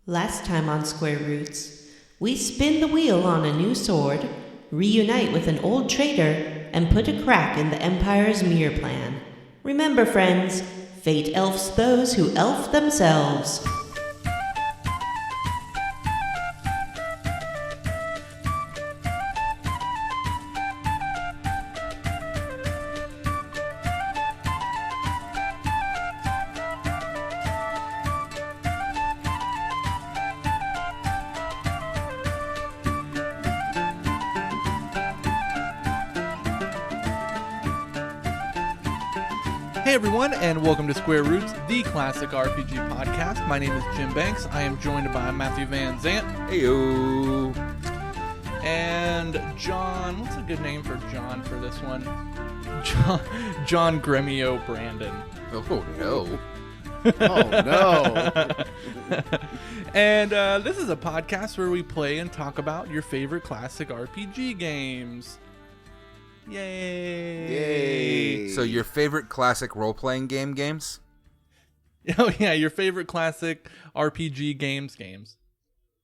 Last time on Square Roots, we spin the wheel on a new sword, reunite with an old traitor, and put a crack in the Empire's mirror plan. Remember, friends, fate elfs those who elf themselves. Hey everyone, and welcome to Square Roots, the classic RPG podcast. My name is Jim Banks. I am joined by Matthew Van Zant. Heyo. And John, what's a good name for John for this one? John Gremio Brandon. Oh no. Oh no. And this is a podcast where we play and talk about your favorite classic RPG games. Yay! So your favorite classic role-playing games? Oh yeah, your favorite classic RPG games.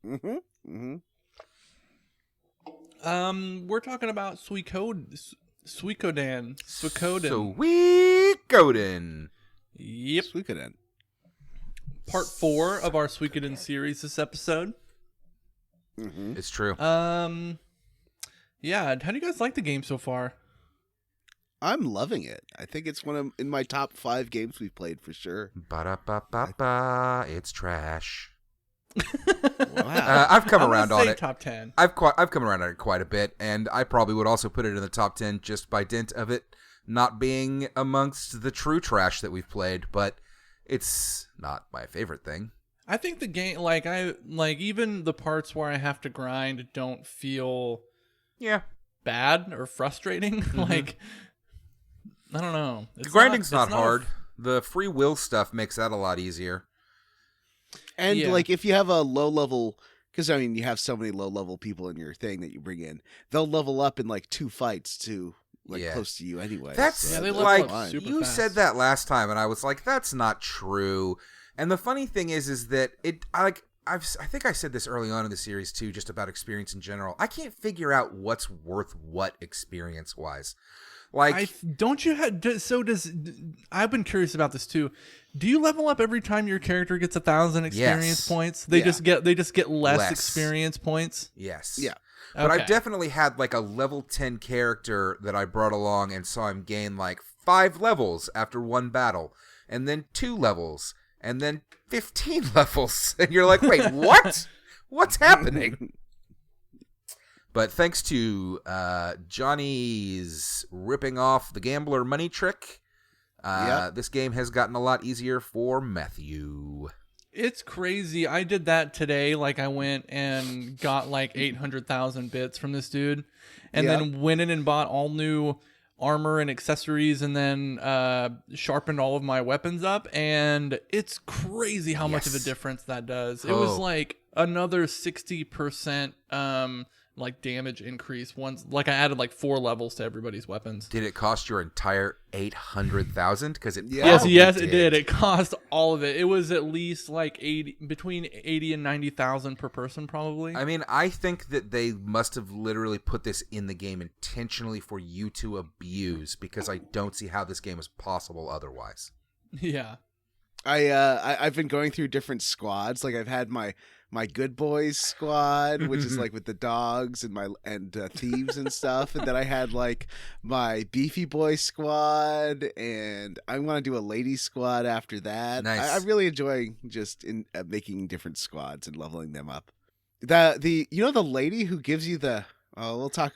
We're talking about Suikoden. Suikoden. Yep. Suikoden. Part 4 of our Suikoden series this episode. It's true. Yeah, how do you guys like the game so far? I'm loving it. I think it's in my top 5 games we've played for sure. Ba-da-ba-ba-ba. It's trash. Wow. I've come around on it. Top 10. I've come around on it quite a bit, and I probably would also put it in the top 10 just by dint of it not being amongst the true trash that we've played, but it's not my favorite thing. I think the game, even the parts where I have to grind don't feel bad or frustrating. I don't know. The grinding's not hard. The free will stuff makes that a lot easier. And if you have a low level, because I mean you have so many low level people in your thing that you bring in, they'll level up in 2 fights to close to you anyway. That's they level up you fast. said that last time, and I was like, that's not true. And the funny thing is that I think I said this early on in the series too, just about experience in general. I can't figure out what's worth what experience wise. I've been curious about this too. Do you level up every time your character gets 1,000 experience points? They just get less experience points. Yes. Yeah. But Okay. I've definitely had a level 10 character that I brought along and saw him gain 5 levels after one battle, and then 2 levels, and then 15 levels. And you're like, wait, what? What's happening? But thanks to Johnny's ripping off the gambler money trick, this game has gotten a lot easier for Matthew. It's crazy. I did that today. I went and got 800,000 bits from this dude, and then went in and bought all new armor and accessories, and then sharpened all of my weapons up. And it's crazy how much of a difference that does. It was another 60% damage increase once. I added 4 levels to everybody's weapons. Did it cost your entire 800,000? Because it Yes, it did. It cost all of it. It was at least between 80 and 90,000 per person, probably. I mean, I think that they must have literally put this in the game intentionally for you to abuse, because I don't see how this game is possible otherwise. Yeah. I've been going through different squads. I've had my good boys squad, which is with the dogs and thieves and stuff, and then I had my beefy boy squad, and I want to do a lady squad after that. Nice. I really enjoy just making different squads and leveling them up. The lady who gives you the we'll talk.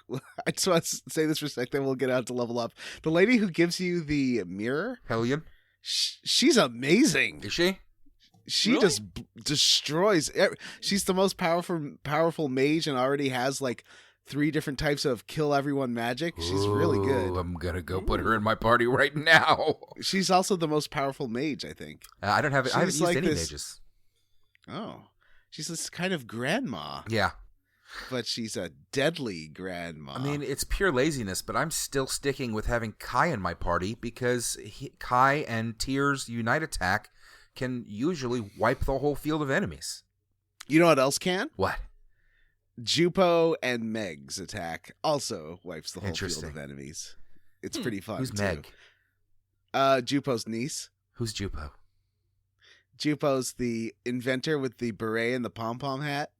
I just want to say this for a sec, then we'll get out to level up. The lady who gives you the mirror, Hellion? She's amazing. Is she? She Really? just destroys. She's the most powerful mage, and already has 3 different types of kill everyone magic. She's really good. I'm gonna go put her in my party right now. She's also the most powerful mage, I think. I don't have. I haven't She's used any this- mages. Oh, she's this kind of grandma, Yeah, but she's a deadly grandma. I mean, it's pure laziness, but I'm still sticking with having Kai in my party because Kai and Tyr's Unite attack can usually wipe the whole field of enemies. You know what else can? What? Jupo and Meg's attack also wipes the whole field Interesting. of enemies. It's pretty fun. Who's too. Meg? Jupo's niece. Who's Jupo? Jupo's the inventor with the beret and the pom-pom hat.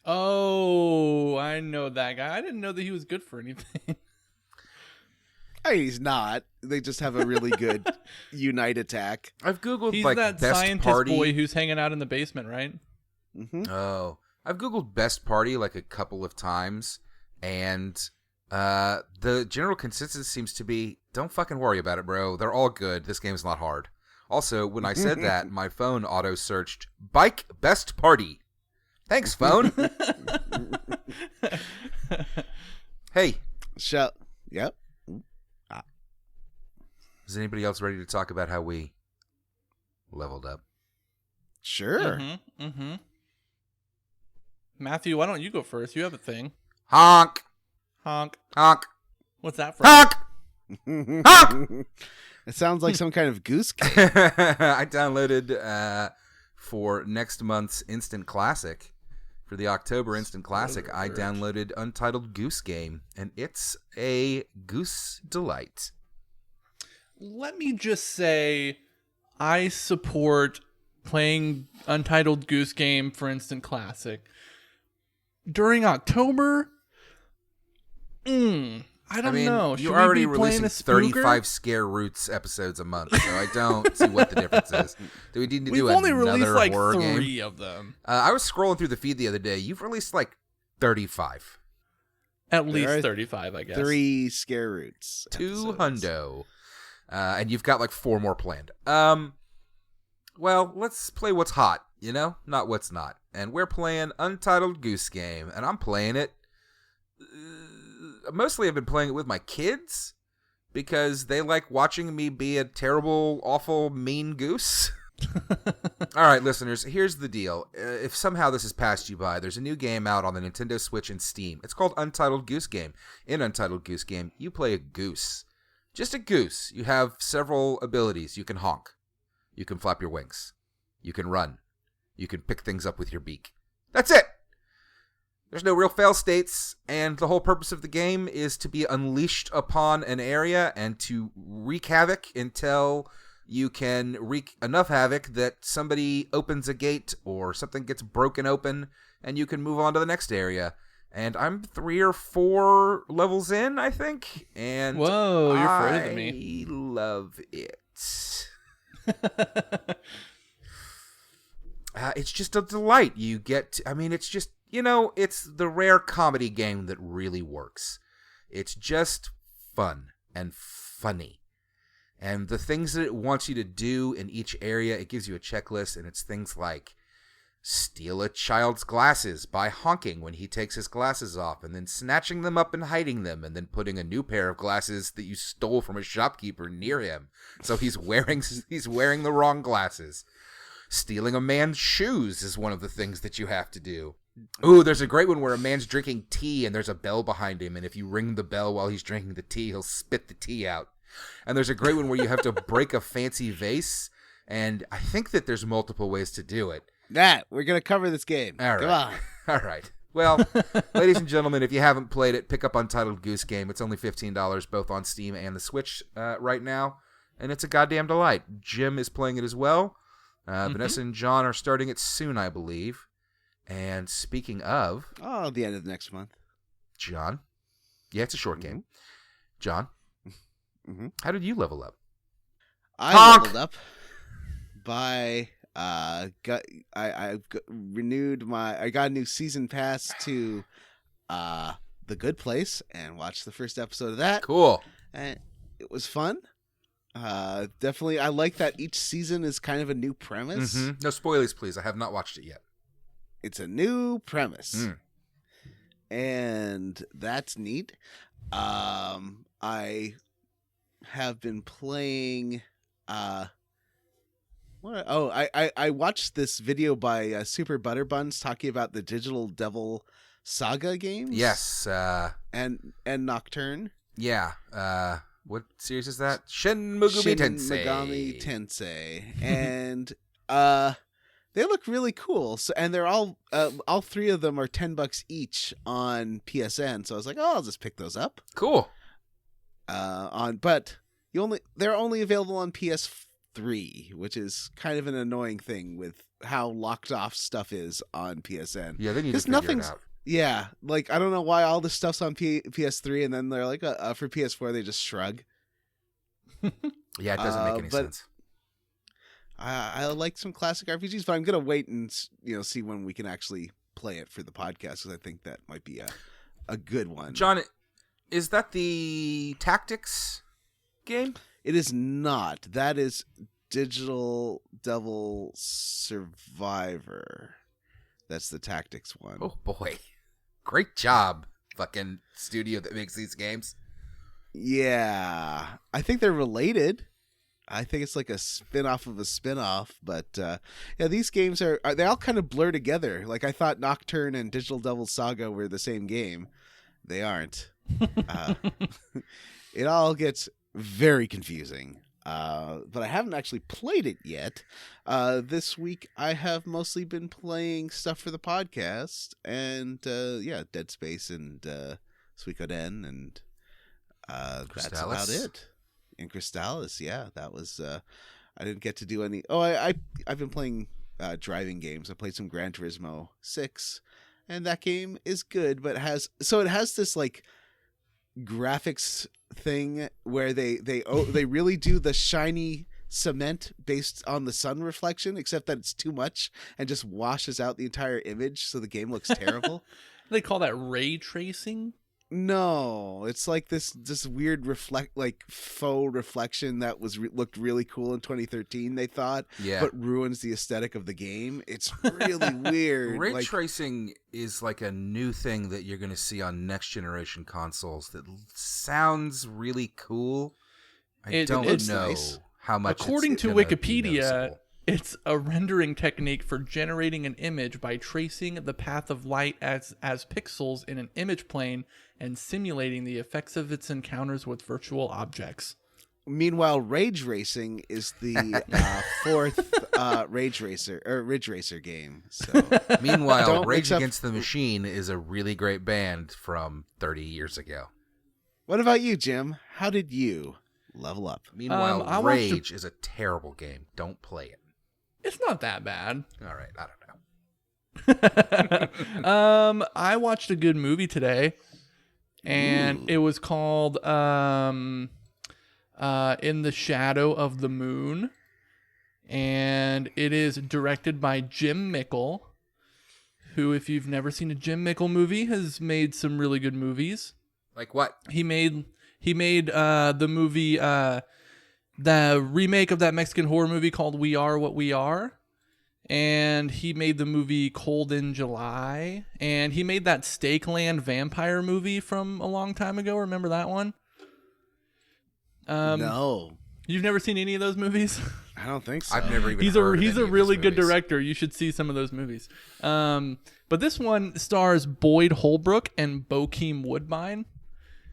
Oh, I know that guy. I didn't know that he was good for anything. I mean, he's not. They just have a really good unite attack. I've Googled He's like that best scientist party. boy who's hanging out in the basement, right? Mm-hmm. Oh, I've Googled best party like a couple of times, and the general consensus seems to be, don't fucking worry about it, bro. They're all good. This game's not hard. Also, when I said that, my phone auto-searched bike best party. Thanks, phone. Hey. Yep. Is anybody else ready to talk about how we leveled up? Sure. Mm-hmm. Matthew, why don't you go first? You have a thing. Honk. Honk. Honk. What's that from? Honk. Honk. It sounds like some kind of goose game. I downloaded for next month's Instant Classic. For the October Instant Classic, I downloaded Untitled Goose Game, and it's a goose delight. Let me just say, I support playing Untitled Goose Game for Instant Classic. During October, I don't know. Should You're we already be playing releasing a spooker? 35 Scare Roots episodes a month, so I don't see what the difference is. Do we need to do We've only another released like horror 3 game? of them. I was scrolling through the feed the other day. You've released like 35. At There least are 35, I guess. 3 Scare Roots. 2 episodes. hundo. And you've got like 4 more planned. Well, let's play what's hot, you know? Not what's not. And we're playing Untitled Goose Game, and I'm playing it. Mostly I've been playing it with my kids because they like watching me be a terrible, awful, mean goose. All right, listeners, here's the deal. If somehow this has passed you by, there's a new game out on the Nintendo Switch and Steam. It's called Untitled Goose Game. In Untitled Goose Game, you play a goose. Just a goose. You have several abilities. You can honk. You can flap your wings. You can run. You can pick things up with your beak. That's it! There's no real fail states, and the whole purpose of the game is to be unleashed upon an area and to wreak havoc until you can wreak enough havoc that somebody opens a gate or something gets broken open and you can move on to the next area. And I'm 3 or 4 levels in, I think, and Whoa, you're further than me. I love it. It's just a delight. You get, it's just, it's the rare comedy game that really works. It's just fun and funny. And the things that it wants you to do in each area, it gives you a checklist, and it's things like steal a child's glasses by honking when he takes his glasses off, and then snatching them up and hiding them, and then putting a new pair of glasses that you stole from a shopkeeper near him. So he's wearing the wrong glasses. Stealing a man's shoes is one of the things that you have to do. Ooh, there's a great one where a man's drinking tea and there's a bell behind him, and if you ring the bell while he's drinking the tea, he'll spit the tea out. And there's a great one where you have to break a fancy vase, and I think that there's multiple ways to do it. Matt, we're going to cover this game. All right. Come on. All right. Well, ladies and gentlemen, if you haven't played it, pick up Untitled Goose Game. It's only $15 both on Steam and the Switch right now, and it's a goddamn delight. Jim is playing it as well. Vanessa and John are starting it soon, I believe. And speaking of... Oh, the end of next month. John. Yeah, it's a short game. John, how did you level up? I leveled up by... I got a new season pass to The Good Place and watched the first episode of that. Cool. And it was fun. Definitely, I like that each season is kind of a new premise. No spoilers, please. I have not watched it yet. It's a new premise. And that's neat. I have been playing... I watched this video by Super Butterbuns talking about the Digital Devil Saga games. Yes. And Nocturne. Yeah. What series is that? Shin Megami Tensei. Shin Megami Tensei. And They look really cool. So, and they're all 3 of them are $10 each on PSN. So I was like, oh, I'll just pick those up. Cool. But they're only available on PS3, which is kind of an annoying thing with how locked off stuff is on PSN. Yeah, they need to figure it out. Yeah, like I don't know why all this stuff's on PS3 and then they're like for PS4 they just shrug. Yeah, it doesn't make any sense. I like some classic RPGs, but I'm gonna wait and see when we can actually play it for the podcast because I think that might be a good one. John, is that the Tactics game? It is not. That is Digital Devil Survivor. That's the Tactics one. Oh boy, great job, fucking studio that makes these games. Yeah, I think they're related. I think it's like a spin-off of a spin-off, but yeah, these games they all kind of blur together. Like I thought Nocturne and Digital Devil Saga were the same game. They aren't. It all gets very confusing. But I haven't actually played it yet. This week I have mostly been playing stuff for the podcast and Dead Space and Suikoden and that's about it. In Crystalis, yeah, that was. I didn't get to do any. Oh, I've been playing driving games. I played some Gran Turismo 6, and that game is good, but it has this like graphics thing where they really do the shiny cement based on the sun reflection, except that it's too much and just washes out the entire image, so the game looks terrible. They call that ray tracing. No, it's like this weird faux reflection that was looked really cool in 2013. They thought, but ruins the aesthetic of the game. It's really weird. Ray tracing is like a new thing that you're going to see on next generation consoles. That sounds really cool. I don't know how much. According to Wikipedia, it's a rendering technique for generating an image by tracing the path of light as pixels in an image plane and simulating the effects of its encounters with virtual objects. Meanwhile, Rage Racing is the fourth Ridge Racer game. So, meanwhile, Rage Against the Machine is a really great band from 30 years ago. What about you, Jim? How did you level up? Meanwhile, Rage is a terrible game. Don't play it. It's not that bad. All right, I don't know. I watched a good movie today, and it was called In the Shadow of the Moon, and it is directed by Jim Mickle, who, if you've never seen a Jim Mickle movie, has made some really good movies. Like what? He made the movie, the remake of that Mexican horror movie called We Are What We Are. And he made the movie Cold in July. And he made that Stakeland vampire movie from a long time ago. Remember that one? No. You've never seen any of those movies? I don't think so. I've never even he's heard He's of a any really of good movies. director. You should see some of those movies. But this one stars Boyd Holbrook and Bokeem Woodbine.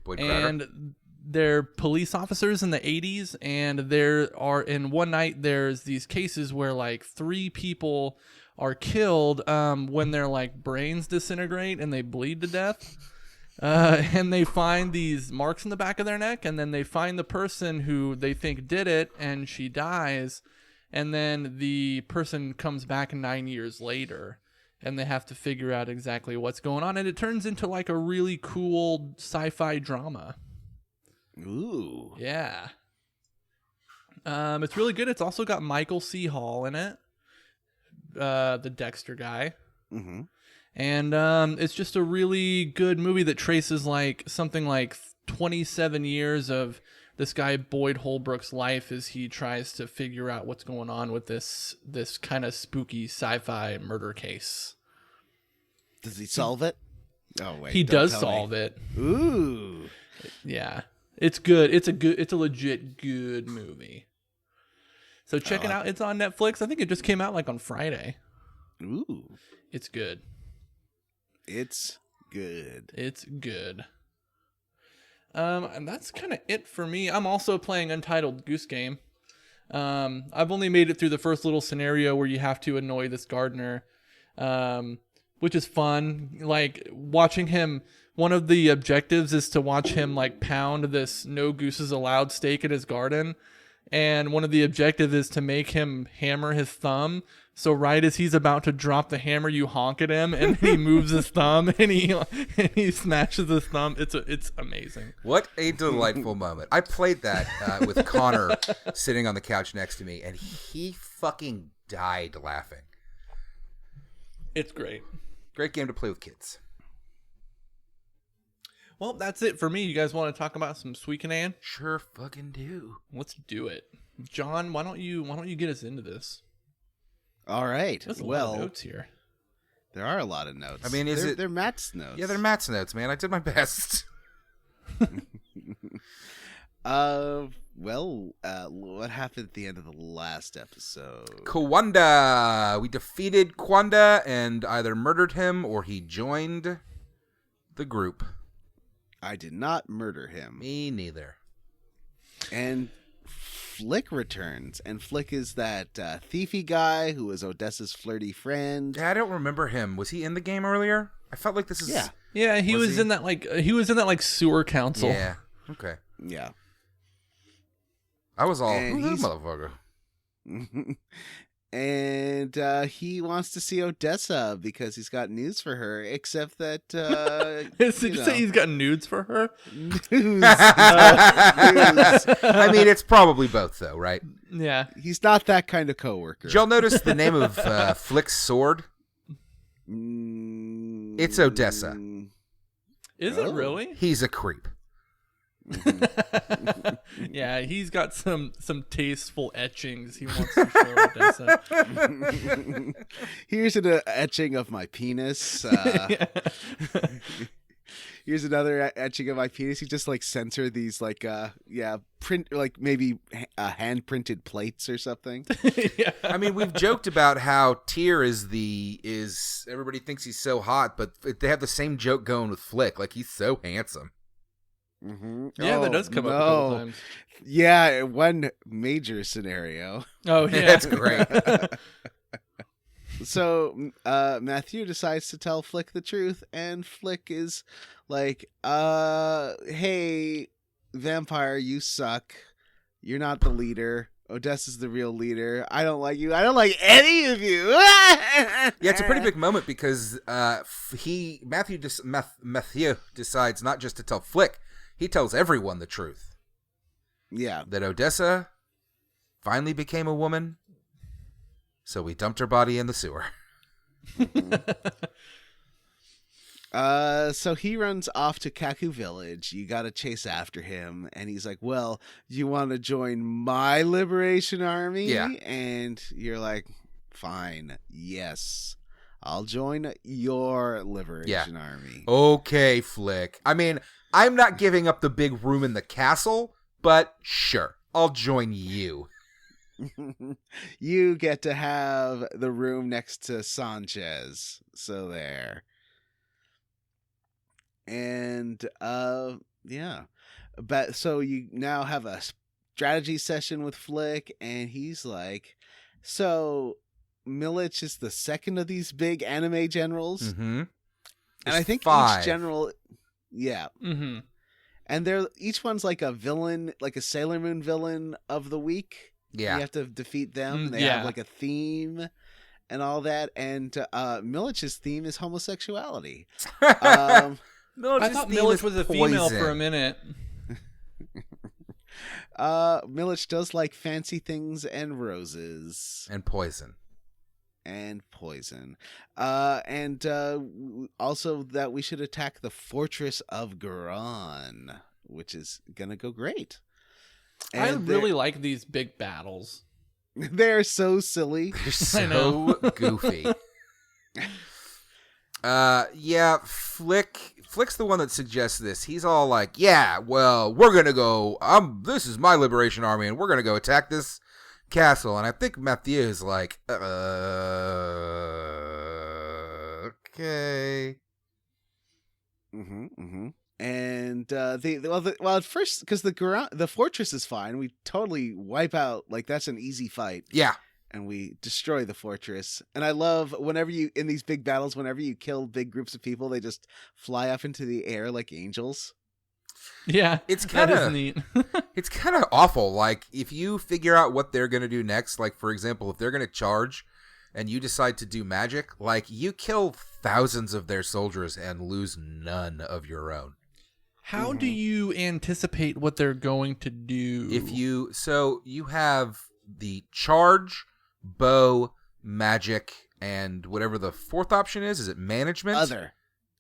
Boyd Crowder. And they're police officers in the 80s, and in one night there's these cases where like 3 people are killed when their like brains disintegrate and they bleed to death. And they find these marks in the back of their neck, and then they find the person who they think did it, and she dies, and then the person comes back 9 years later, and they have to figure out exactly what's going on, and it turns into like a really cool sci-fi drama. Ooh. Yeah. It's really good. It's also got Michael C. Hall in it, the Dexter guy. Mm-hmm. And it's just a really good movie that traces like something like 27 years of this guy Boyd Holbrook's life as he tries to figure out what's going on with this kind of spooky sci-fi murder case. Does he solve it? Oh wait, he does solve it. Ooh. Yeah. It's good. It's a legit good movie. So check it out. It's on Netflix. I think it just came out like on Friday. Ooh. It's good. It's good. It's good. And that's kind of it for me. I'm also playing Untitled Goose Game. I've only made it through the first little scenario where you have to annoy this gardener, which is fun. Like watching him. One of the objectives is to watch him like pound this no gooses allowed stake in his garden. And one of the objectives is to make him hammer his thumb. So right as he's about to drop the hammer, you honk at him, and he moves his thumb, and he smashes his thumb. It's amazing. What a delightful moment! I played that with Connor sitting on the couch next to me, and he fucking died laughing. It's great. Great game to play with kids. Well, that's it for me. You guys want to talk about some Suikoden? Sure fucking do. Let's do it. John, why don't you get us into this? All right. There's a lot of notes here. There are a lot of notes. I mean, they're Matt's notes? Yeah, they're Matt's notes, man. I did my best. What happened at the end of the last episode? Kwanda. We defeated Kwanda and either murdered him or he joined the group. I did not murder him. Me neither. And Flick returns, and Flick is that thiefy guy who was Odessa's flirty friend. Yeah, I don't remember him. Was he in the game earlier? I felt like this is. Yeah. He was in that like sewer council. Yeah. Okay. Yeah. I was all And who's that motherfucker. And he wants to see Odessa because he's got news for her, except that Did you say he's got nudes for her? News. I mean, it's probably both, though, right? Yeah. He's not that kind of coworker. Did y'all notice the name of Flick's sword? It's Odessa. Is it really? He's a creep. Yeah, he's got some tasteful etchings he wants to show Odessa. Here's an etching of my penis. Here's another etching of my penis. He just like sends her these print like maybe hand printed plates or something. Yeah. I mean, we've joked about how Tyr is everybody thinks he's so hot, but they have the same joke going with Flick. Like he's so handsome. Mm-hmm. Yeah, that does come up a couple times. Yeah, one major scenario. Oh, yeah. That's great. So Matthew decides to tell Flick the truth, and Flick is like, hey, vampire, you suck. You're not the leader. Odessa's the real leader. I don't like you. I don't like any of you. Yeah, it's a pretty big moment because Matthew decides not just to tell Flick, he tells everyone the truth. Yeah. That Odessa finally became a woman, so we dumped her body in the sewer. So he runs off to Kaku Village. You got to chase after him. And he's like, well, you want to join my liberation army? Yeah. And you're like, fine. Yes. I'll join your liberation army. Okay, Flick. I mean, I'm not giving up the big room in the castle, but sure, I'll join you. You get to have the room next to Sanchez. So there. And yeah. But so you now have a strategy session with Flick, and he's like, so Milich is the second of these big anime generals. Mm-hmm. And I think 5. each general, yeah. Mm-hmm. And each one's like a villain, like a Sailor Moon villain of the week. Yeah. You have to defeat them. They yeah. have like a theme and all that. And Milich's theme is homosexuality. I thought Milich was a female for a minute. Milich does like fancy things and roses. And poison. And poison. And also that we should attack the Fortress of Garan, which is going to go great. And I really like these big battles. They're so silly. They're so goofy. Yeah, Flick's the one that suggests this. He's all like, yeah, well, we're going to go, this is my liberation army, and we're going to go attack this castle. And I think Mathieu is like, okay. Mm-hmm, mm-hmm. And at first, because the fortress is fine, we totally wipe out, like, that's an easy fight. Yeah. And we destroy the fortress. And I love whenever in these big battles, whenever you kill big groups of people, they just fly up into the air like angels. Yeah, that is neat. It's kind of awful. Like, if you figure out what they're going to do next, like, for example, if they're going to charge and you decide to do magic, like, you kill thousands of their soldiers and lose none of your own. How do you anticipate what they're going to do? So you have the charge, bow, magic, and whatever the fourth option is. Is it management?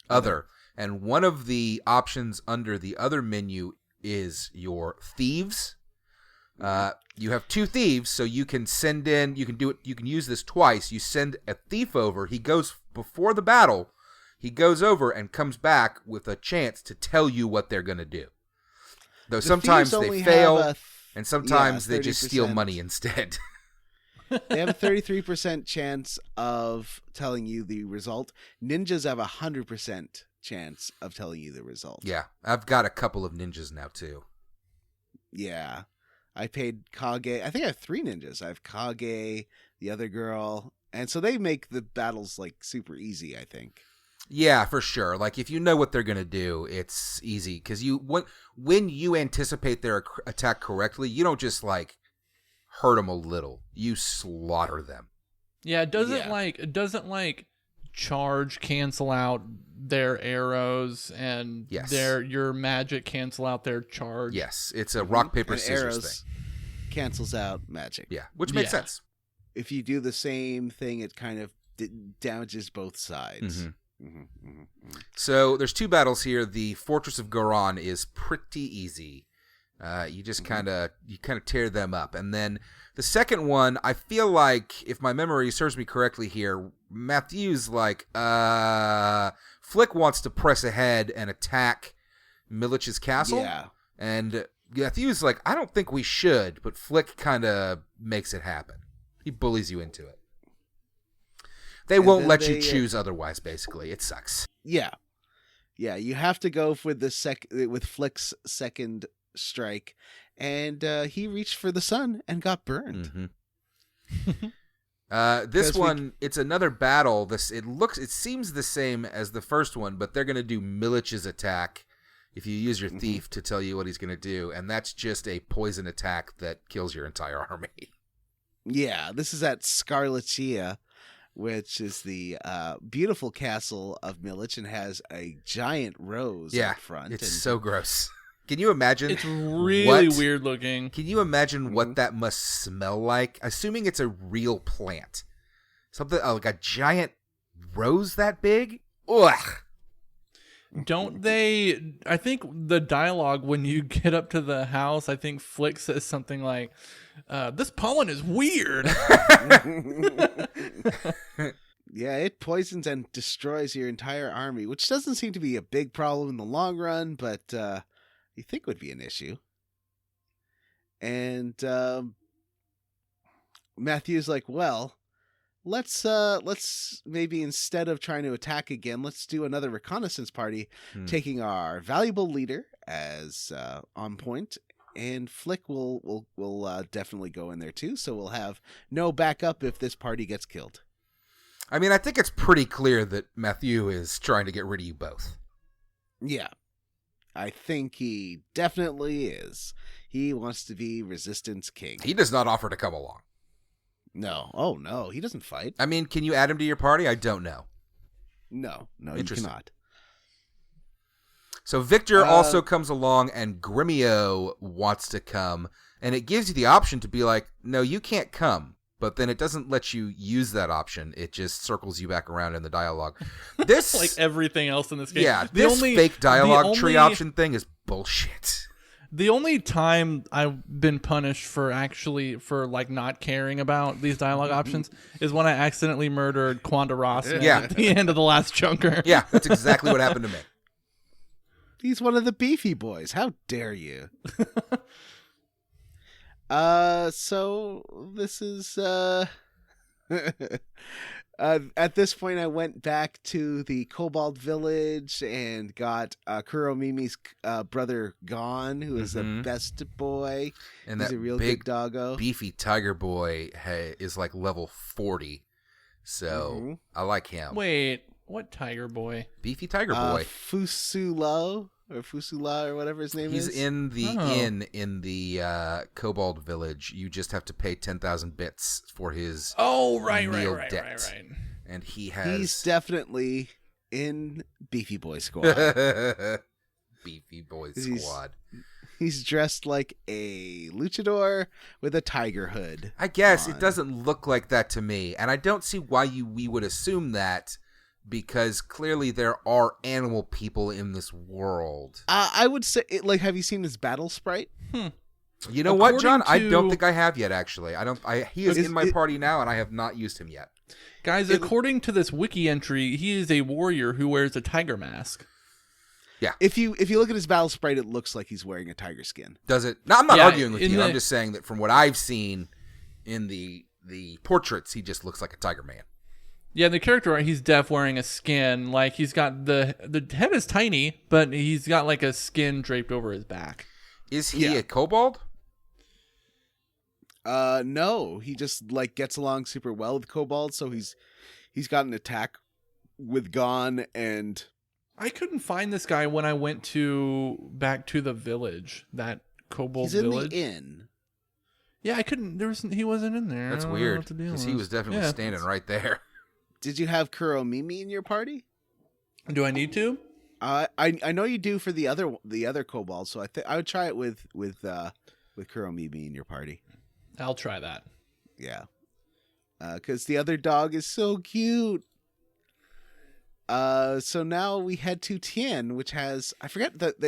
Other. And one of the options under the other menu is your thieves. You have 2 thieves, so you can send in, you can use this twice. You send a thief over. He goes before the battle. He goes over and comes back with a chance to tell you what they're going to do. Though sometimes they fail, and sometimes they just steal money instead. They have a 33% chance of telling you the result. Ninjas have a 100% chance of telling you the result. Yeah, I've got a couple of ninjas now, too. Yeah. I paid Kage. I think I have 3 ninjas. I have Kage, the other girl, and so they make the battles, like, super easy, I think. Yeah, for sure. Like, if you know what they're going to do, it's easy. Because when you anticipate their attack correctly, you don't just, like, hurt them a little. You slaughter them. Yeah, it doesn't charge cancel out their arrows and your magic cancel out their charge. Yes, it's a rock, paper, scissors thing. Cancels out magic. Yeah, which makes sense. If you do the same thing, it kind of damages both sides. So there's 2 battles here. The Fortress of Goron is pretty easy. You just kind of tear them up, and then the second one, I feel like, if my memory serves me correctly here, Matthew's like, Flick wants to press ahead and attack Milich's castle. Yeah. And Matthew's like, I don't think we should, but Flick kind of makes it happen. He bullies you into it. They won't let you choose otherwise, basically. It sucks. Yeah. Yeah, you have to go with Flick's second strike, and he reached for the sun and got burned. This one, it's another battle. It seems the same as the first one, but they're going to do Milich's attack if you use your thief to tell you what he's going to do, and that's just a poison attack that kills your entire army. Yeah, this is at Scarlatia, which is the beautiful castle of Milich and has a giant rose up front. It's so gross. Can you imagine? It's really weird looking. Can you imagine what that must smell like? Assuming it's a real plant. Something like a giant rose that big? Ugh. Don't they... I think the dialogue when you get up to the house, I think Flick says something like, this pollen is weird. Yeah, it poisons and destroys your entire army, which doesn't seem to be a big problem in the long run, but you think would be an issue. And Matthew's like, well, let's maybe instead of trying to attack again, let's do another reconnaissance party, taking our valuable leader as on point, and Flick will definitely go in there too, so we'll have no backup if this party gets killed. I mean, I think it's pretty clear that Matthew is trying to get rid of you both. Yeah. I think he definitely is. He wants to be Resistance King. He does not offer to come along. No. Oh, no. He doesn't fight. I mean, can you add him to your party? I don't know. No, you cannot. So Victor also comes along, and Gremio wants to come, and it gives you the option to be like, no, you can't come. But then it doesn't let you use that option. It just circles you back around in the dialogue. This like everything else in this game. Yeah, this fake dialogue tree option thing is bullshit. The only time I've been punished for like not caring about these dialogue options is when I accidentally murdered Quanda Ross at the end of the last chunker. Yeah, that's exactly what happened to me. He's one of the beefy boys. How dare you? So this is At this point, I went back to the Kobold Village and got Kuromimi's brother Gon, who is the best boy. And he's that a real big, good doggo. beefy tiger boy is like level 40. So I like him. Wait, what tiger boy? Beefy tiger boy. Fusula or whatever his name is. He's in the inn in the Kobold Village. You just have to pay 10,000 bits for his meal debt. And he's definitely in Beefy Boy Squad. Beefy Boy Squad. He's dressed like a luchador with a tiger hood. I guess it doesn't look like that to me, and I don't see why we would assume that, because clearly there are animal people in this world. I would say, have you seen his battle sprite? You know what, John? I don't think I have yet. Actually, he is in my party now, and I have not used him yet. Guys, according to this wiki entry, he is a warrior who wears a tiger mask. Yeah. If you look at his battle sprite, it looks like he's wearing a tiger skin. Does it? No, I'm not arguing with you. I'm just saying that from what I've seen in the portraits, he just looks like a tiger man. Yeah, the character art, he's deaf wearing a skin. Like, he's got the head is tiny, but he's got like a skin draped over his back. Is he a kobold? No, he just like gets along super well with kobolds, so he's got an attack with Gon, and I couldn't find this guy when I went back to the village, that kobold village. He's in the inn. Yeah, I couldn't. He wasn't in there. That's weird, because he was definitely standing right there. Did you have Kuromimi in your party? Do I need to? I know you do for the other kobold, so I would try it with Kuromimi in your party. I'll try that. Yeah, because the other dog is so cute. So now we head to Tien, which has, I forget that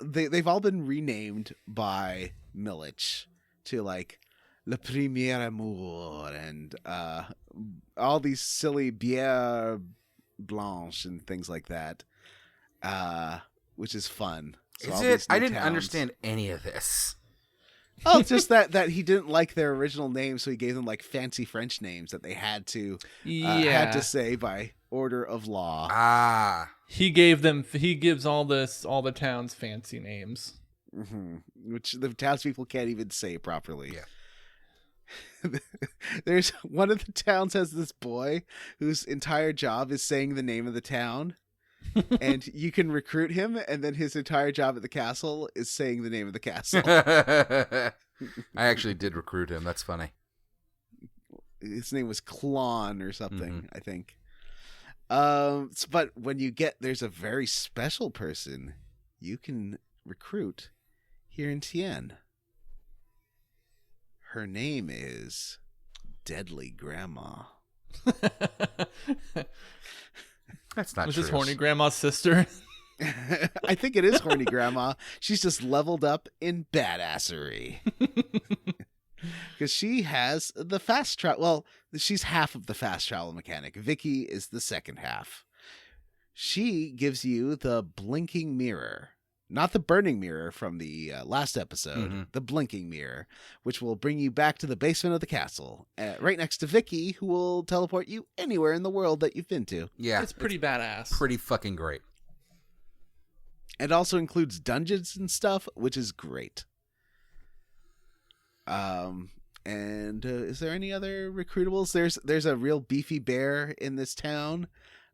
they've all been renamed by Milich to like Le Premier Amour and all these silly Bière Blanche and things like that, which is fun. So is it? I didn't understand any of this. Oh, just that he didn't like their original name, so he gave them like fancy French names that they had to say by order of law. Ah, he gives all the towns fancy names, which the townspeople can't even say properly. Yeah. There's one of the towns has this boy whose entire job is saying the name of the town. And you can recruit him, and then his entire job at the castle is saying the name of the castle. I actually did recruit him. That's funny. His name was Klon or something, I think. But when there's a very special person you can recruit here in Tien. Her name is Deadly Grandma. That's not true. true. Was this horny grandma's sister? I think it is horny grandma. She's just leveled up in badassery. Because she has the fast travel. Well, she's half of the fast travel mechanic. Vicky is the second half. She gives you the blinking mirror. Not the burning mirror from the last episode, the blinking mirror, which will bring you back to the basement of the castle, right next to Vicky, who will teleport you anywhere in the world that you've been to. Yeah. It's pretty badass. Pretty fucking great. It also includes dungeons and stuff, which is great. And is there any other recruitables? There's a real beefy bear in this town.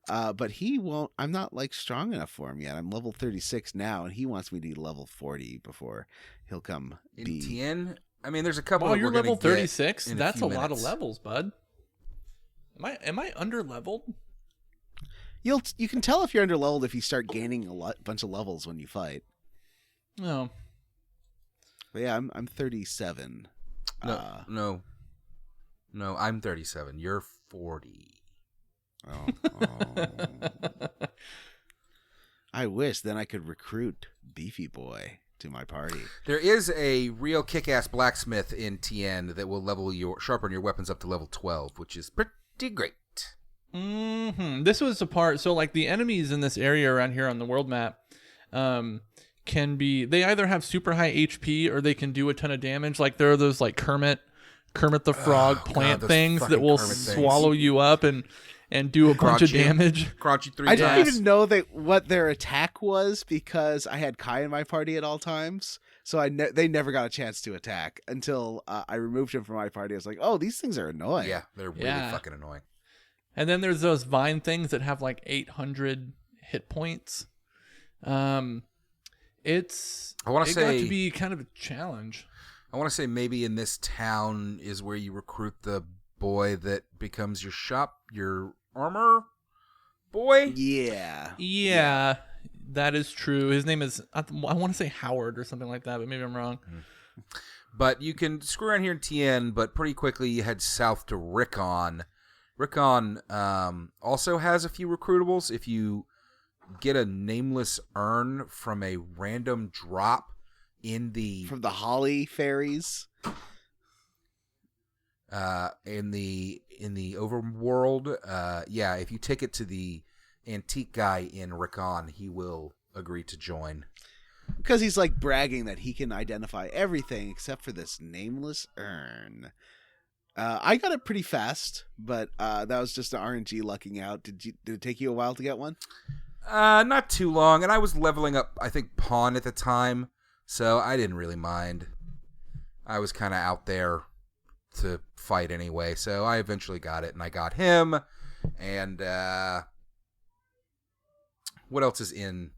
But he won't. I'm not like strong enough for him yet. I'm level 36 now, and he wants me to be level 40 before he'll come. In Tien, I mean, there's a couple. Oh, that you're we're level 36. That's a lot of minutes. levels, bud. Am I under leveled? You can tell if you're under leveled if you start gaining bunch of levels when you fight. No. But yeah, I'm 37. No, I'm 37. You're 40. Oh. I wish then I could recruit Beefy Boy to my party. There is a real kick-ass blacksmith in Tien that will sharpen your weapons up to level 12, which is pretty great. This was the part. So like the enemies in this area around here on the world map, they either have super high HP or they can do a ton of damage. Like there are those like Kermit Kermit the Frog plant those things that fucking will Kermit things. swallow you up and do a bunch of Crunch you. damage. Crunch you 3 I times. didn't even know what their attack was because I had Kai in my party at all times. So they never got a chance to attack until I removed him from my party. I was like, oh, these things are annoying. Yeah, they're really fucking annoying. And then there's those vine things that have like 800 hit points. It got to be kind of a challenge. I want to say maybe in this town is where you recruit the boy that becomes your armor boy. Yeah. That is true. His name is, I want to say Howard or something like that, but maybe I'm wrong. But you can screw around here in TN, but pretty quickly you head south to Rickon. Rickon also has a few recruitables. If you get a nameless urn from a random drop from the Holly fairies, in the overworld, if you take it to the antique guy in Rickon, he will agree to join. Because he's like bragging that he can identify everything except for this nameless urn. I got it pretty fast, but that was just an RNG lucking out. Did it take you a while to get one? Not too long, and I was leveling up, I think, Pawn at the time, so I didn't really mind. I was kind of out there to fight anyway, so I eventually got it, and I got him, and what else is in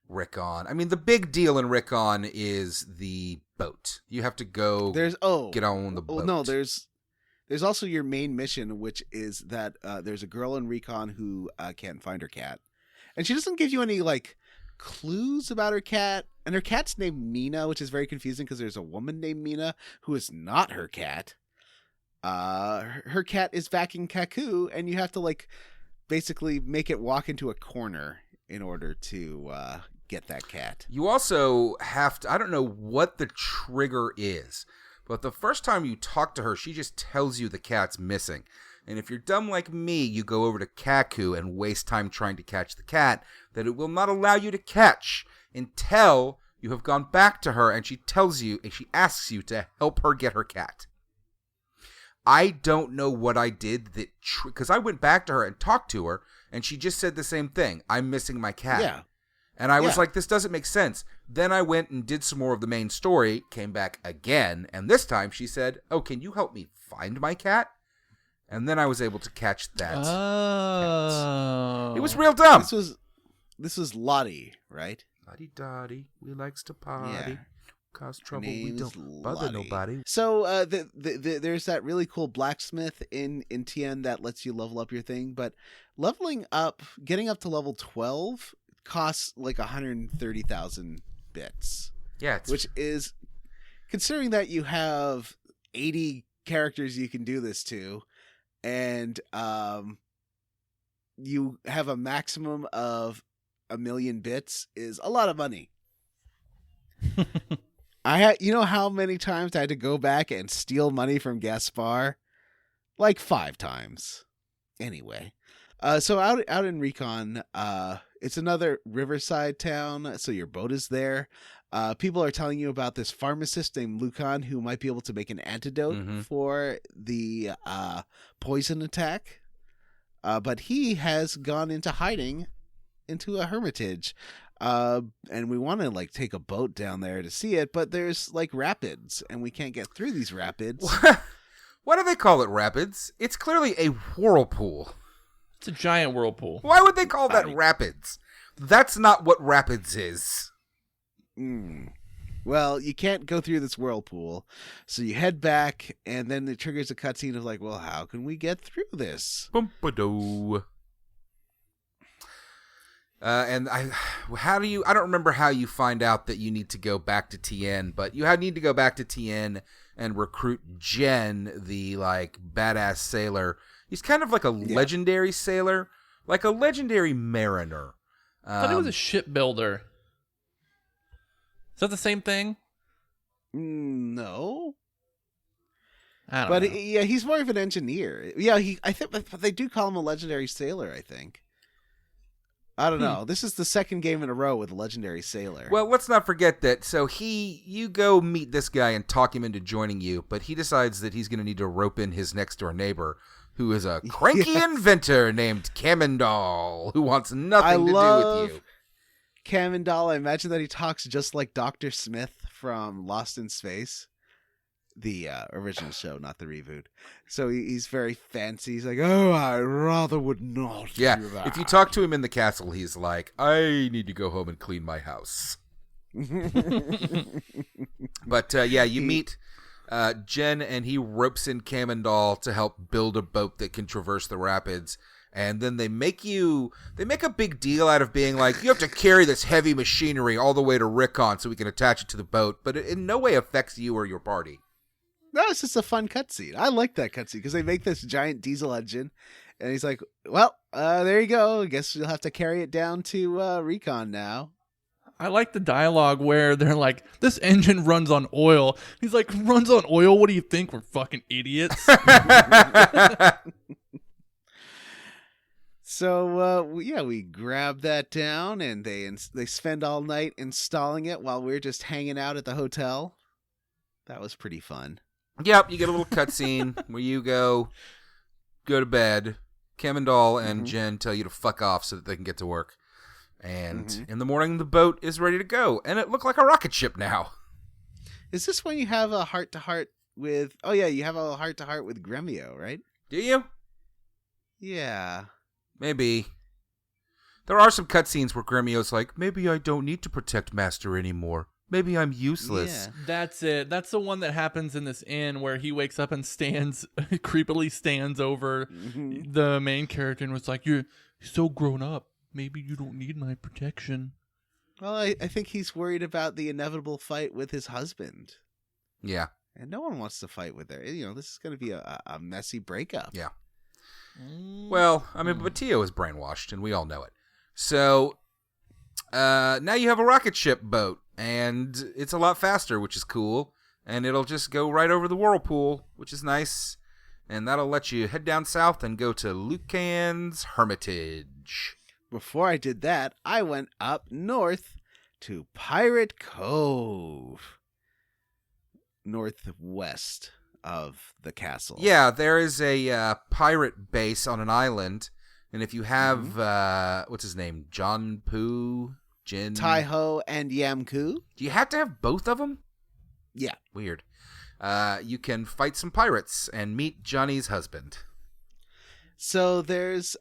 Rickon? I mean, the big deal in Rickon is the boat. You have to go get on the boat. No, there's also your main mission, which is that there's a girl in Rickon who can't find her cat. And she doesn't give you any, like, clues about her cat. And her cat's named Mina, which is very confusing because there's a woman named Mina who is not her cat. Her cat is backing Kaku, and you have to, like, basically make it walk into a corner in order to get that cat. You also have to, I don't know what the trigger is, but the first time you talk to her, she just tells you the cat's missing. And if you're dumb like me, you go over to Kaku and waste time trying to catch the cat that it will not allow you to catch until you have gone back to her and she asks you to help her get her cat. I don't know what I did because I went back to her and talked to her and she just said the same thing. I'm missing my cat. Yeah. And I was like, this doesn't make sense. Then I went and did some more of the main story, came back again, and this time she said, oh, can you help me find my cat? And then I was able to catch that cat. It was real dumb. This was Lottie, right? Lottie Dottie, we likes to party. Yeah. Cause trouble, we don't bother nobody. So there's that really cool blacksmith in TN that lets you level up your thing, but getting up to level 12 costs like 130,000 bits. Yeah, which is, considering that you have 80 characters you can do this to, and you have a maximum of 1 million bits, is a lot of money. You know how many times I had to go back and steal money from Gaspar? Like 5 times. Anyway, so out in Recon, it's another riverside town, so your boat is there. People are telling you about this pharmacist named Lucan who might be able to make an antidote for the poison attack. But he has gone into hiding into a hermitage. And we want to like take a boat down there to see it, but there's like rapids and we can't get through these rapids. Why do they call it rapids? It's clearly a whirlpool. It's a giant whirlpool. Why would they call that rapids? That's not what rapids is. Well, you can't go through this whirlpool, so you head back, and then it triggers a cutscene of like, well, how can we get through this? Bumpadoo. And I don't remember how you find out that you need to go back to TN, but you need to go back to TN and recruit Jen, the like badass sailor. He's kind of like a legendary sailor, like a legendary mariner. I thought he was a shipbuilder. Is that the same thing? No. I don't know. Yeah, he's more of an engineer. Yeah, I think, but they do call him a legendary sailor, I think. I don't know. This is the second game in a row with a legendary sailor. Well, let's not forget that. So you go meet this guy and talk him into joining you, but he decides that he's going to need to rope in his next door neighbor, who is a cranky inventor named Kamendal, who wants nothing to do with you. Kamendal, I imagine that he talks just like Dr. Smith from Lost in Space. The original show, not the reboot. So he's very fancy. He's like, oh, I rather would not do that. If you talk to him in the castle, he's like, I need to go home and clean my house. But you meet Jen, and he ropes in Kamendal to help build a boat that can traverse the rapids. And then they make a big deal out of being like, you have to carry this heavy machinery all the way to Rickon so we can attach it to the boat, but it in no way affects you or your party. No, it's just a fun cutscene. I like that cutscene because they make this giant diesel engine, and he's like, well, there you go. I guess you'll have to carry it down to Recon now. I like the dialogue where they're like, this engine runs on oil. He's like, runs on oil? What do you think? We're fucking idiots. So, we grab that down, and they spend all night installing it while we're just hanging out at the hotel. That was pretty fun. Yep, you get a little cutscene where you go to bed. Kamendal and Jen tell you to fuck off so that they can get to work. And in the morning, the boat is ready to go. And it looked like a rocket ship now. Is this when you have a heart-to-heart with... Oh, yeah, you have a heart-to-heart with Gremio, right? Do you? Yeah. Maybe. There are some cutscenes where Gremio's like, maybe I don't need to protect Master anymore. Maybe I'm useless. Yeah. That's it. That's the one that happens in this inn where he wakes up and creepily stands over the main character and was like, you're so grown up. Maybe you don't need my protection. Well, I think he's worried about the inevitable fight with his husband. Yeah. And no one wants to fight with her. You know, this is going to be a messy breakup. Yeah. Well, I mean, but Tio is brainwashed, and we all know it. So, now you have a rocket ship boat. And it's a lot faster, which is cool. And it'll just go right over the whirlpool, which is nice. And that'll let you head down south and go to Lucan's Hermitage. Before I did that, I went up north to Pirate Cove. Northwest of the castle. Yeah, there is a pirate base on an island. And if you have, what's his name? John Poo? Jin. Tai-Ho and Yamku. Do you have to have both of them? Yeah. Weird. You can fight some pirates and meet Johnny's husband. So there's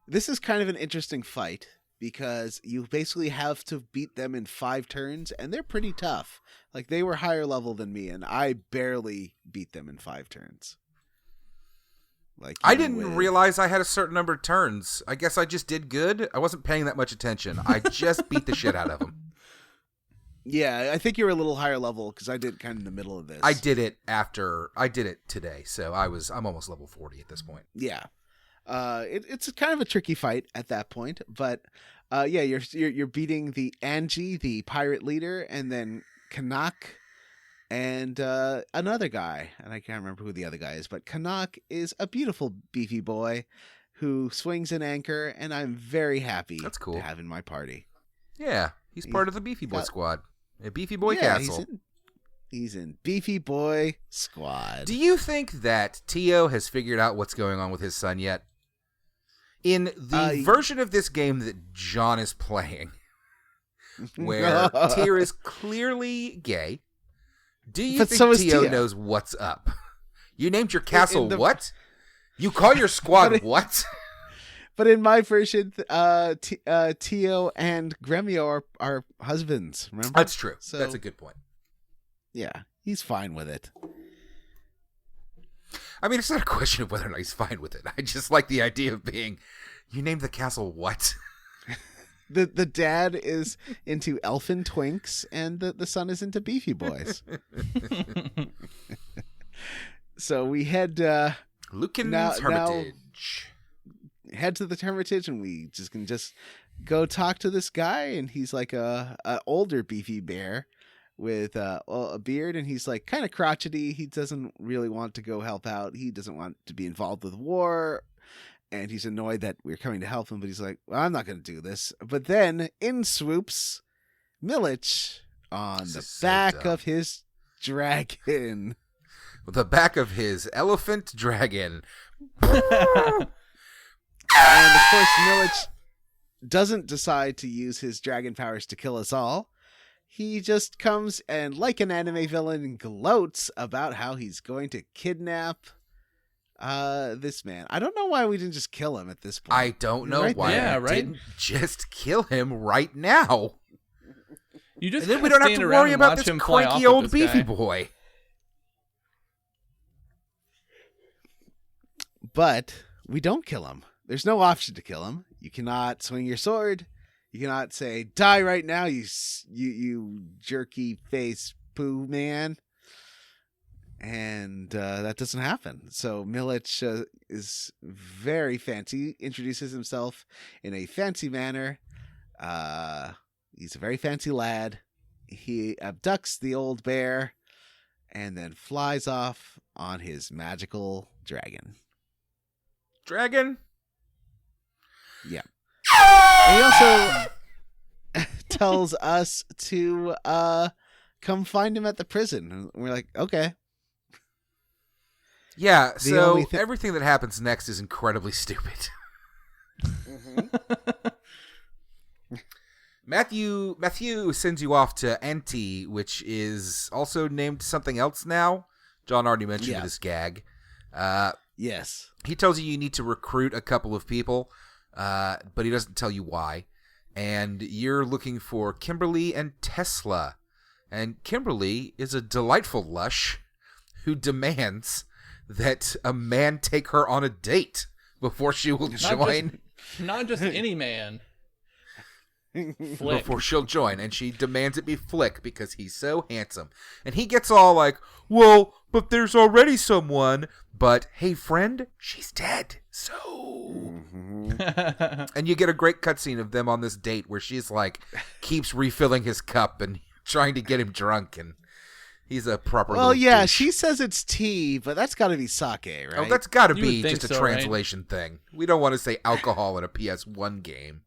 this is kind of an interesting fight because you basically have to beat them in 5 turns, and they're pretty tough. Like, they were higher level than me, and I barely beat them in 5 turns. Like, I didn't realize I had a certain number of turns. I guess I just did good. I wasn't paying that much attention. I just beat the shit out of them. Yeah, I think you were a little higher level because I did kind of in the middle of this. I did it today, so I'm almost level 40 at this point. Yeah, it's kind of a tricky fight at that point, but you're beating the Angie, the pirate leader, and then Kanak. And another guy, and I can't remember who the other guy is, but Kanak is a beautiful beefy boy who swings an anchor, and I'm very happy That's cool. to have in my party. Yeah, he's part of the Beefy Boy Squad. A Beefy Boy Castle. He's in Beefy Boy Squad. Do you think that Tio has figured out what's going on with his son yet? In the version of this game that John is playing, where Tyr is clearly gay, do you think Tio knows what's up? You named your castle what? You call your squad what? But in my version, Tio and Gremio are husbands, remember? That's true. So, that's a good point. Yeah, he's fine with it. I mean, it's not a question of whether or not he's fine with it. I just like the idea of being, you named the castle what? The dad is into elfin twinks, and the son is into beefy boys. So we head Lucan's Hermitage. Head to the Hermitage, and we can go talk to this guy, and he's like a older beefy bear with a beard, and he's like kind of crotchety. He doesn't really want to go help out. He doesn't want to be involved with war. and he's annoyed that we're coming to help him, but he's like, well, I'm not going to do this. But then in swoops Milich on the back of his dragon. The back of his elephant dragon. And of course, Milich doesn't decide to use his dragon powers to kill us all. He just comes and, like an anime villain, gloats about how he's going to kidnap this man. I don't know why we didn't just kill him at this point. I don't know why there. we didn't just kill him right now. You just And then we don't have to worry about this cranky old beefy boy. But we don't kill him. There's no option to kill him. You cannot swing your sword. You cannot say, die right now, you jerky face poo man. And that doesn't happen. So Milich is very fancy, introduces himself in a fancy manner. He's a very fancy lad. He abducts the old bear and then flies off on his magical dragon. Dragon? Yeah. And he also tells us to come find him at the prison. And we're like, okay. Yeah, so everything that happens next is incredibly stupid. Matthew sends you off to Anti, which is also named something else now. John already mentioned this gag. Yes. He tells you need to recruit a couple of people, but he doesn't tell you why. And you're looking for Kimberly and Tesla. And Kimberly is a delightful lush who demands that a man take her on a date before she will join. Not just any man. Flick. Before she'll join, and she demands it be Flick because he's so handsome. And he gets all like, well, but there's already someone. But hey, friend, she's dead. So, and you get a great cutscene of them on this date where she's like, keeps refilling his cup and trying to get him drunk, and he's a proper. Well, yeah, douche. she says it's tea, but that's got to be sake, right? Oh, that's got to You be would think just a so, translation thing. We don't want to say alcohol in a PS1 game.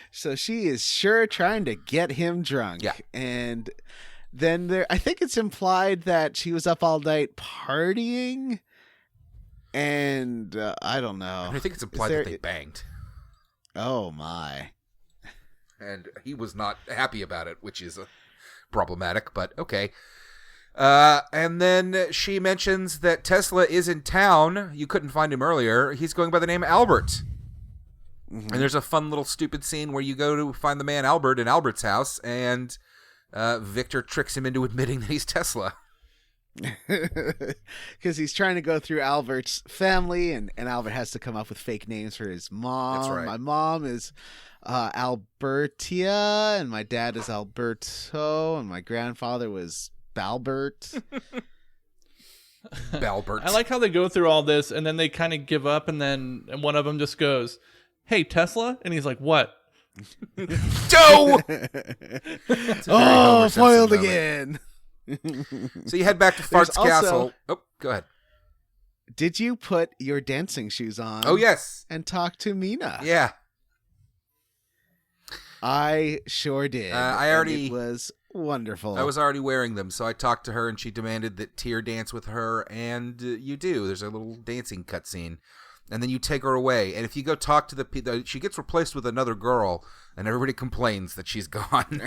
So she is sure trying to get him drunk. Yeah. And then I think it's implied that she was up all night partying. And I don't know. I think it's implied that they banged. Oh, my. And he was not happy about it, which is problematic, but okay. And then she mentions that Tesla is in town. You couldn't find him earlier. He's going by the name Albert. Mm-hmm. And there's a fun little stupid scene where you go to find the man Albert in Albert's house, and Victor tricks him into admitting that he's Tesla. Because he's trying to go through Albert's family, and Albert has to come up with fake names for his mom. That's right. My mom is Albertia, and my dad is Alberto, and my grandfather was Balbert. Balbert. I like how they go through all this, and then they kind of give up, and then one of them just goes, hey, Tesla? And he's like, what? Joe! Oh, foiled again. So you head back to Fart's castle. Oh, go ahead. Did you put your dancing shoes on? Oh, yes. And talk to Mina? Yeah. I sure did. It was wonderful. I was already wearing them, so I talked to her, and she demanded that Tyr dance with her, and you do. There's a little dancing cutscene. And then you take her away. And if you go talk to the people, she gets replaced with another girl, and everybody complains that she's gone.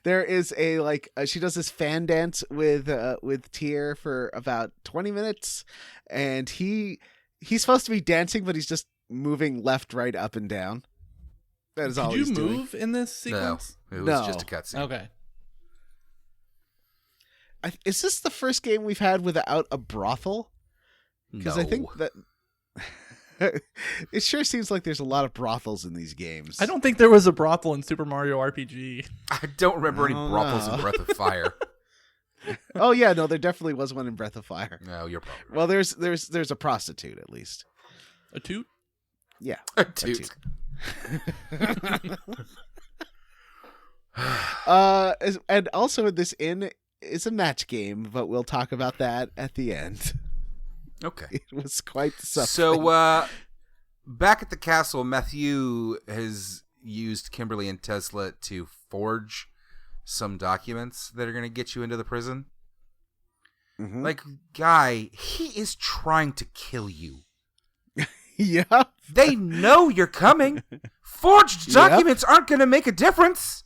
There is she does this fan dance with Tyr for about 20 minutes, and he's supposed to be dancing, but he's just moving left, right, up, and down. That is all he's doing. Did you move in this sequence? No, it was just a cutscene. Okay. Is this the first game we've had without a brothel? Because I think that it sure seems like there's a lot of brothels in these games. I don't think there was a brothel in Super Mario RPG. I don't remember any brothels in Breath of Fire. Oh yeah, no, there definitely was one in Breath of Fire. No, you're probably right. Well, there's a prostitute at least. A toot? Yeah, a toot. And also in this inn, is a match game, but we'll talk about that at the end. Okay. It was quite something. So, back at the castle, Matthew has used Kimberly and Tesla to forge some documents that are going to get you into the prison. Mhm. Like, guy, he is trying to kill you. Yeah. They know you're coming. Forged documents aren't going to make a difference.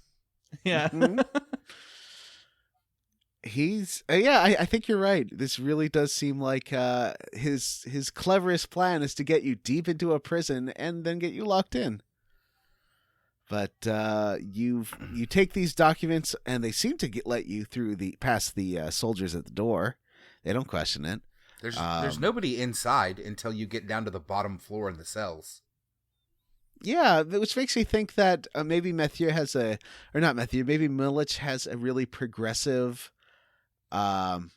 Yeah. Mhm. He's I think you're right. This really does seem like his cleverest plan is to get you deep into a prison and then get you locked in. But you take these documents and they seem to let you through past the soldiers at the door. They don't question it. There's nobody inside until you get down to the bottom floor in the cells. Yeah, which makes me think that maybe maybe Milich has a really progressive kind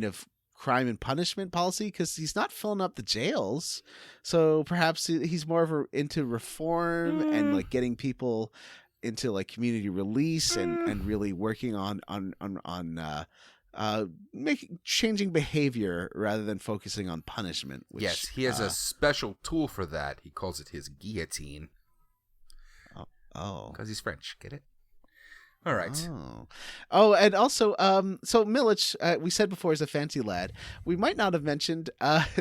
of crime and punishment policy, because he's not filling up the jails. So perhaps he's more into reform and like getting people into like community release and really working on changing behavior rather than focusing on punishment. Which, Yes, he has a special tool for that. He calls it his guillotine. Oh, Because he's French. Get it? All right. Oh, and also, so Milich, we said before, is a fancy lad. We might not have mentioned,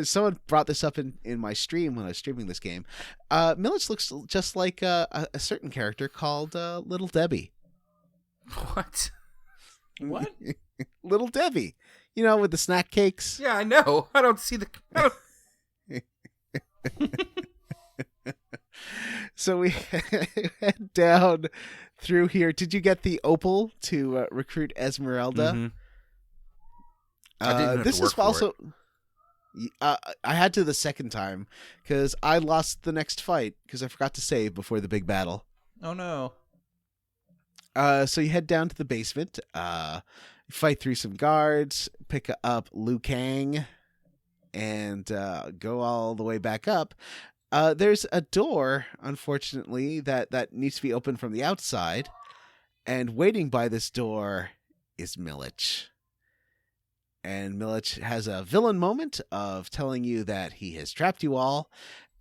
someone brought this up in my stream when I was streaming this game. Milich looks just like a certain character called Little Debbie. What? What? Little Debbie. You know, with the snack cakes. Yeah, I know. I don't see the... So we head down through here. Did you get the opal to recruit Esmeralda? Mhm. I didn't have This to work is for also. I had to the second time because I lost the next fight because I forgot to save before the big battle. Oh no. So you head down to the basement, fight through some guards, pick up Liu Kang, and go all the way back up. There's a door, unfortunately, that needs to be opened from the outside, and waiting by this door is Milich. And Milich has a villain moment of telling you that he has trapped you all,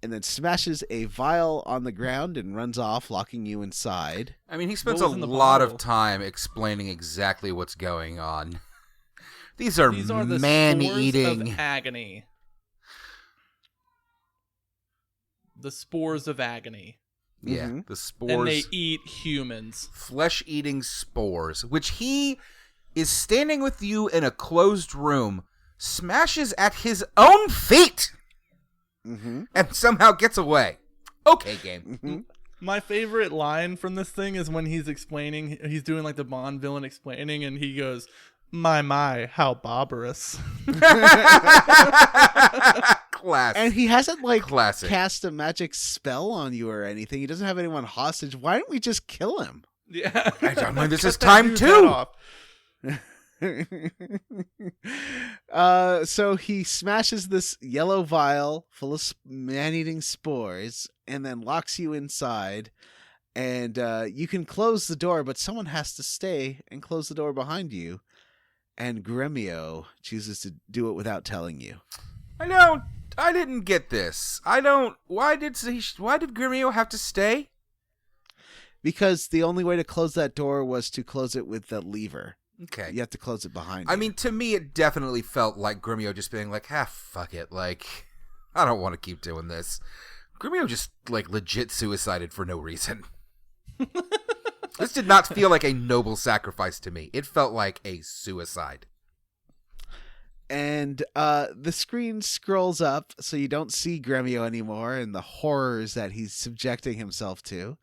and then smashes a vial on the ground and runs off, locking you inside. I mean, he spends a What was in the lot bottle? of time explaining exactly what's going on. These are These are the spores man-eating... of agony. The spores of agony. Yeah, Mhm. the spores... And they eat humans. Flesh-eating spores, which he is standing with you in a closed room, smashes at his own feet, Mm-hmm. and somehow gets away. Okay, game. Mm-hmm. My favorite line from this thing is when he's doing like the Bond villain explaining, and he goes, my, how barbarous. Classic. And he hasn't like Classic. cast a magic spell on you or anything. He doesn't have anyone hostage. Why don't we just kill him? Yeah. I don't know, this Cut is that time dude's two. head off. So he smashes this yellow vial full of man-eating spores and then locks you inside. And you can close the door, but someone has to stay and close the door behind you. And Gremio chooses to do it without telling you. I didn't get this. Why did Gremio have to stay? Because the only way to close that door was to close it with the lever. Okay. You have to close it behind I you. mean, to me, it definitely felt like Gremio just being like, fuck it. Like, I don't want to keep doing this. Gremio just, like, legit suicided for no reason. This did not feel like a noble sacrifice to me. It felt like a suicide. And the screen scrolls up so you don't see Gremio anymore and the horrors that he's subjecting himself to.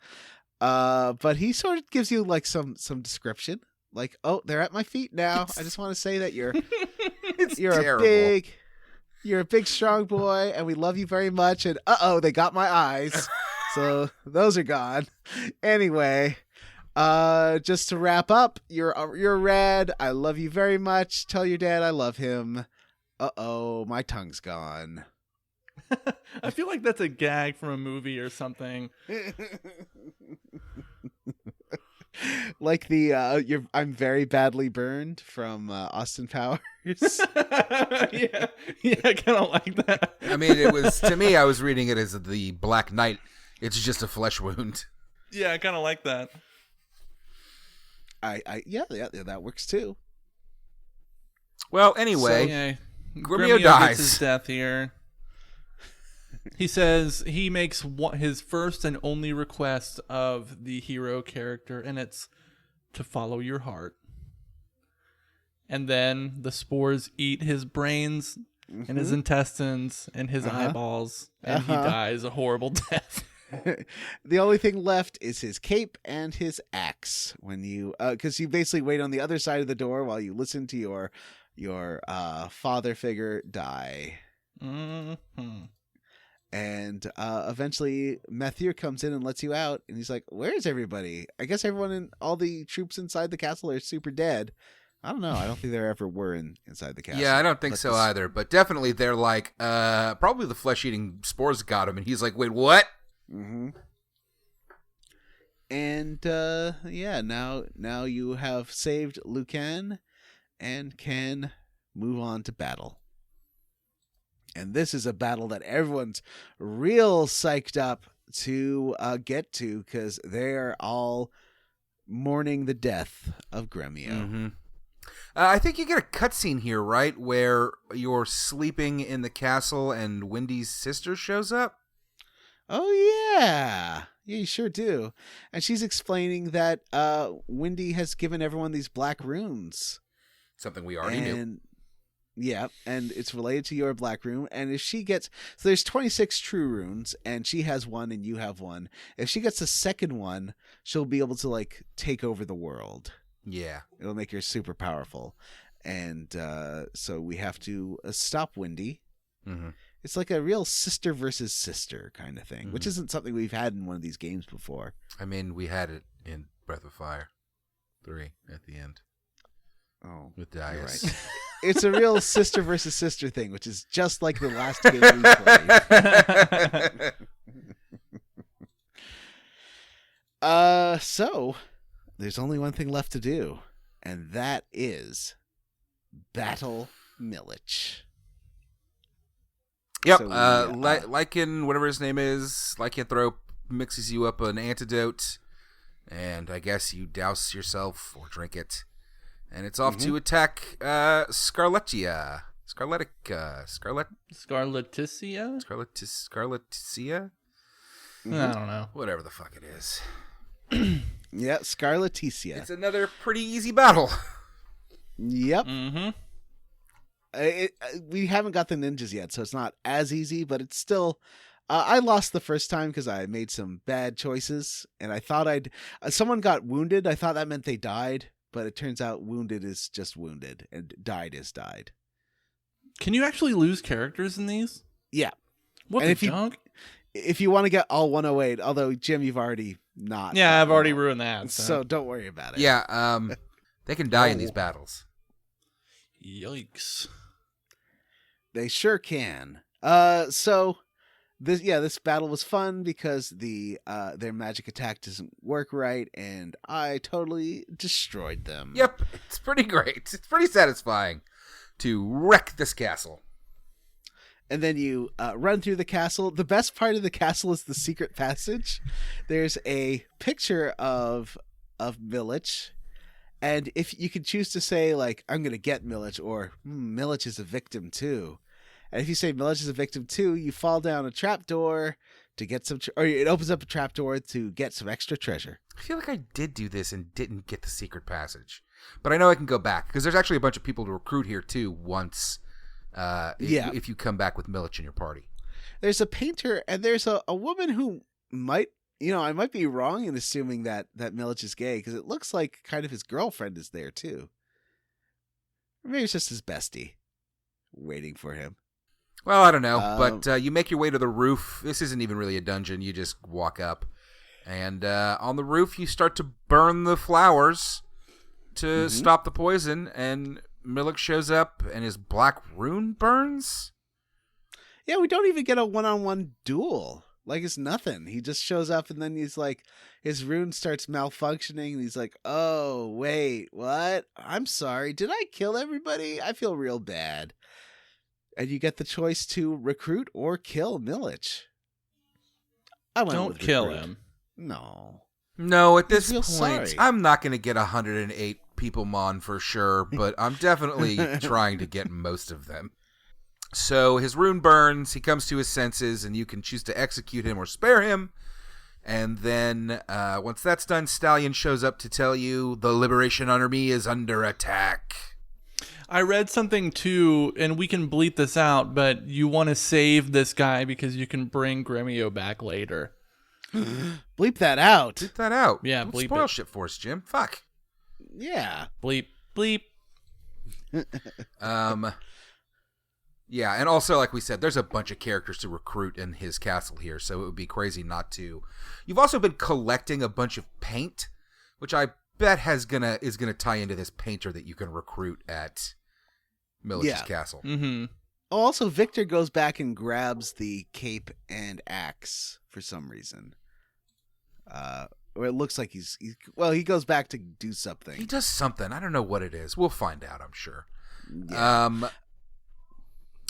But he sort of gives you like some description. Like, oh, they're at my feet now. I just want to say that you're terrible. you're a big strong boy and we love you very much. And they got my eyes. So those are gone. Anyway, just to wrap up, you're red. I love you very much. Tell your dad I love him. My tongue's gone. I feel like that's a gag from a movie or something. Like the I'm very badly burned from Austin Powers. Yeah, I kind of like that. I mean, it was, to me, I was reading it as the Black Knight. It's just a flesh wound. Yeah, I kind of like that. Yeah, that works too. Well, anyway, So, yeah, Gremio Gremio dies. gets his death here. He says he makes his first and only request of the hero character, and it's to follow your heart. And then the spores eat his brains and his intestines and his eyeballs, and he dies a horrible death. The only thing left is his cape and his axe. When you, because you basically wait on the other side of the door while you listen to your father figure die. Mm-hmm. And eventually Mathieu comes in and lets you out, and he's like, "Where's everybody? I guess all the troops inside the castle are super dead." I don't know. I don't think there ever were inside the castle. Yeah, I don't think so either. But definitely they're like, probably the flesh-eating spores got him. And he's like, wait, what? Mm-hmm. And, yeah, now you have saved Lucan and can move on to battle. And this is a battle that everyone's real psyched up to get to, because they're all mourning the death of Gremio. Mm-hmm. I think you get a cutscene here, right, where you're sleeping in the castle and Wendy's sister shows up? Oh, yeah. Yeah, you sure do. And she's explaining that Wendy has given everyone these black runes. Something we already knew. Yeah, and it's related to your black rune. And if she gets... So there's 26 true runes, and she has one and you have one. If she gets the second one, she'll be able to, like, take over the world. Yeah. It'll make her super powerful. And so we have to stop Wendy. Mm-hmm. It's like a real sister versus sister kind of thing, which isn't something we've had in one of these games before. I mean, we had it in Breath of Fire 3 at the end. Oh, with Dias. Right. It's a real sister versus sister thing, which is just like the last game we played. So there's only one thing left to do, and that is battle Milich. Yep. So Lycan, whatever his name is, Lycanthrope mixes you up an antidote, and I guess you douse yourself or drink it. And it's off to attack Scarletia. Scarletica. Scarleticia? Scarleticia? I don't know. Whatever the fuck it is. Yeah, Scarleticia. It's another pretty easy battle. Yep. Mm-hmm. We haven't got the ninjas yet, so it's not as easy, but it's still... I lost the first time because I made some bad choices, and I thought someone got wounded. I thought that meant they died, but it turns out wounded is just wounded, and died is died. Can you actually lose characters in these? Yeah. What And the if you- junk? If you want to get all 108, although, Jim, you've already not. Yeah, I've already ruined that. So don't worry about it. Yeah, they can die in these battles. Yikes. They sure can. So this battle was fun because their magic attack doesn't work right, and I totally destroyed them. Yep, it's pretty great. It's pretty satisfying to wreck this castle. And then you run through the castle. The best part of the castle is the secret passage. There's a picture of Milich, and if you could choose to say, like, I'm going to get Milich, or Milich is a victim too. And if you say Milich is a victim too, you fall down a trapdoor to get some, or it opens up a trapdoor to get some extra treasure. I feel like I did do this and didn't get the secret passage. But I know I can go back, because there's actually a bunch of people to recruit here too once... if you come back with Milich in your party. There's a painter, and there's a woman who might, I might be wrong in assuming that Milich is gay, because it looks like kind of his girlfriend is there too. Or maybe it's just his bestie waiting for him. Well, I don't know, but you make your way to the roof. This isn't even really a dungeon. You just walk up, and on the roof you start to burn the flowers to stop the poison, and Milich shows up, and his black rune burns? Yeah, we don't even get a one-on-one duel. like it's nothing. He just shows up and then he's like, his rune starts malfunctioning and he's like, oh, wait, what? I'm sorry. Did I kill everybody? I feel real bad. And you get the choice to recruit or kill Milich. Don't kill him. No, at this feel point, sorry. I'm not going to get 108 people mon for sure, but I'm definitely trying to get most of them. So his rune burns, he comes to his senses, and you can choose to execute him or spare him. And then once that's done, Stallion shows up to tell you the Liberation Army is under attack. I read something too, and we can bleep this out, but you want to save this guy because you can bring Gremio back later. Bleep that out. Bleep that out. Yeah, Don't bleep spoil it. shit for us, Jim. Fuck. Yeah. Bleep. Yeah, and also, like we said, there's a bunch of characters to recruit in his castle here, so it would be crazy not to. You've also been collecting a bunch of paint, which I bet is gonna tie into this painter that you can recruit at Milich's castle. Mm-hmm. Oh, also, Victor goes back and grabs the cape and axe for some reason. Or it looks like he goes back to do something. He does something. I don't know what it is. We'll find out, I'm sure. Yeah.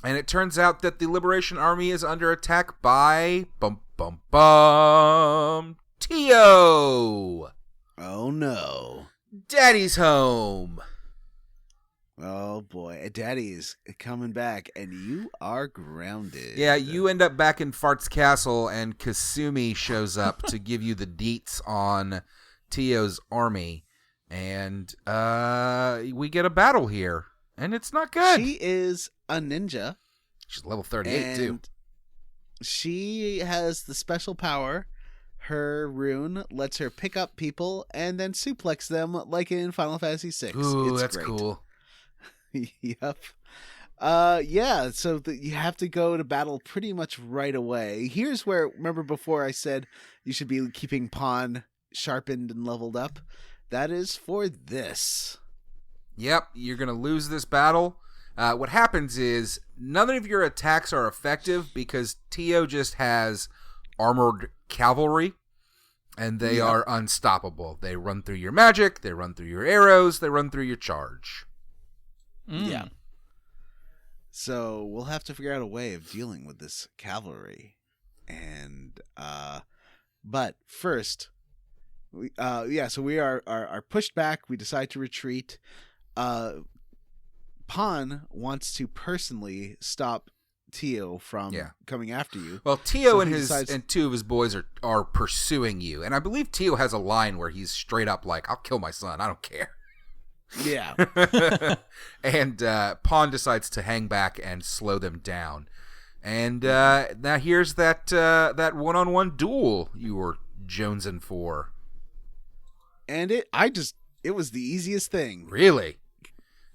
And it turns out that the Liberation Army is under attack by Tio. Oh no. Daddy's home. Oh boy, Daddy is coming back, and you are grounded. Yeah, you end up back in Fart's castle, and Kasumi shows up to give you the deets on Tio's army, and we get a battle here, and it's not good. She is a ninja. She's level 38 too. She has the special power. Her rune lets her pick up people and then suplex them like in Final Fantasy VI. Ooh, it's that's great. cool. Yep. Yeah, so you have to go to battle pretty much right away. Here's where, remember before I said you should be keeping Pawn sharpened and leveled up? That is for this. Yep, you're going to lose this battle. What happens is none of your attacks are effective because Tio just has armored cavalry, and they are unstoppable. They run through your magic, they run through your arrows, they run through your charge. Yeah. So we'll have to figure out a way of dealing with this cavalry. And but first so we are pushed back, we decide to retreat. Pan wants to personally stop Tio from coming after you. Well, Tio and two of his boys are pursuing you, and I believe Tio has a line where he's straight up like, "I'll kill my son, I don't care." Yeah. And Pawn decides to hang back and slow them down. And now here's that one-on-one duel you were jonesing for. And it was the easiest thing. Really?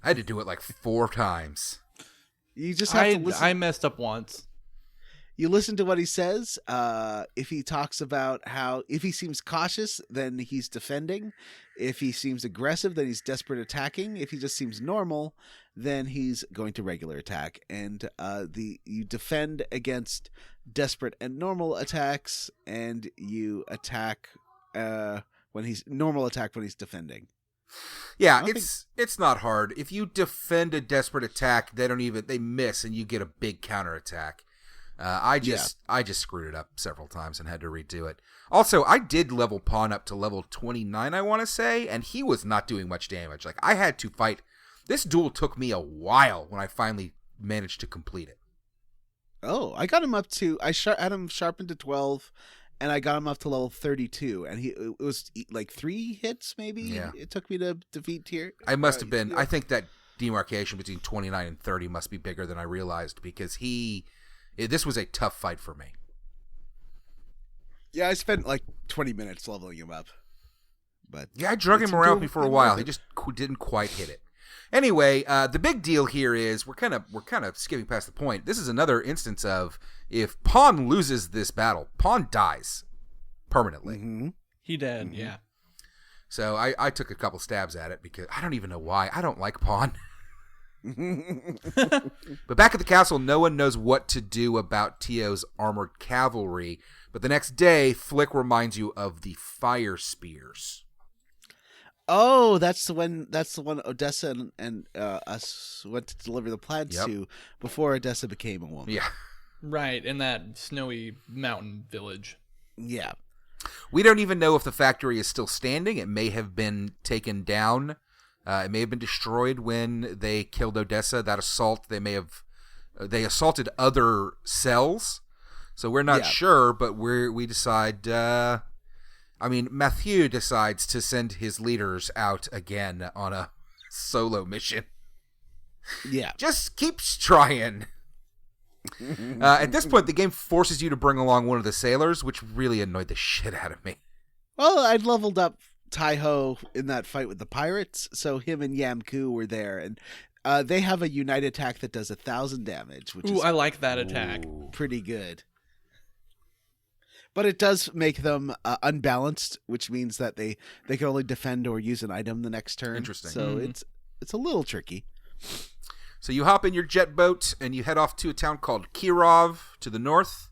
I had to do it like 4 times. You just have to listen. I messed up once. You listen to what he says. If he talks about if he seems cautious, then he's defending. If he seems aggressive, then he's desperate attacking. If he just seems normal, then he's going to regular attack. And you defend against desperate and normal attacks, and you attack when he's defending. Yeah, it's not hard. If you defend a desperate attack, they miss, and you get a big counterattack. I just screwed it up several times and had to redo it. Also, I did level Pawn up to level 29, I want to say, and he was not doing much damage. Like, I had to fight. This duel took me a while when I finally managed to complete it. Oh, I got him up to I had him sharpened to 12. And I got him up to level 32, and it was like 3 hits, maybe. Yeah. It took me to defeat Tier. I must have been. I think that demarcation between 29 and 30 must be bigger than I realized because this was a tough fight for me. Yeah, I spent like 20 minutes leveling him up. But yeah, I drug him around me for a while. He just didn't quite hit it. Anyway, the big deal here is we're kind of skipping past the point. This is another instance of if Pawn loses this battle, Pawn dies permanently. Mm-hmm. He did, yeah. So I took a couple stabs at it because I don't even know why. I don't like Pawn. But back at the castle, no one knows what to do about Tio's armored cavalry But the next day, Flick reminds you of the fire spears. Oh, that's the one Odessa and us went to deliver the plants to before Odessa became a woman. Yeah. Right, in that snowy mountain village. Yeah. We don't even know if the factory is still standing. It may have been taken down. It may have been destroyed when they killed Odessa. That assault, they assaulted other cells. So we're not sure, but we decide, Mathieu decides to send his leaders out again on a solo mission. Yeah. Just keeps trying. At this point, the game forces you to bring along one of the sailors, which really annoyed the shit out of me. Well, I'd leveled up Tai-Ho in that fight with the pirates, so him and Yam-Ku were there, and they have a unite attack that does 1,000 damage, which is I like that attack. pretty good. But it does make them unbalanced, which means that they can only defend or use an item the next turn. Interesting. So it's a little tricky. So you hop in your jet boat and you head off to a town called Kirov to the north.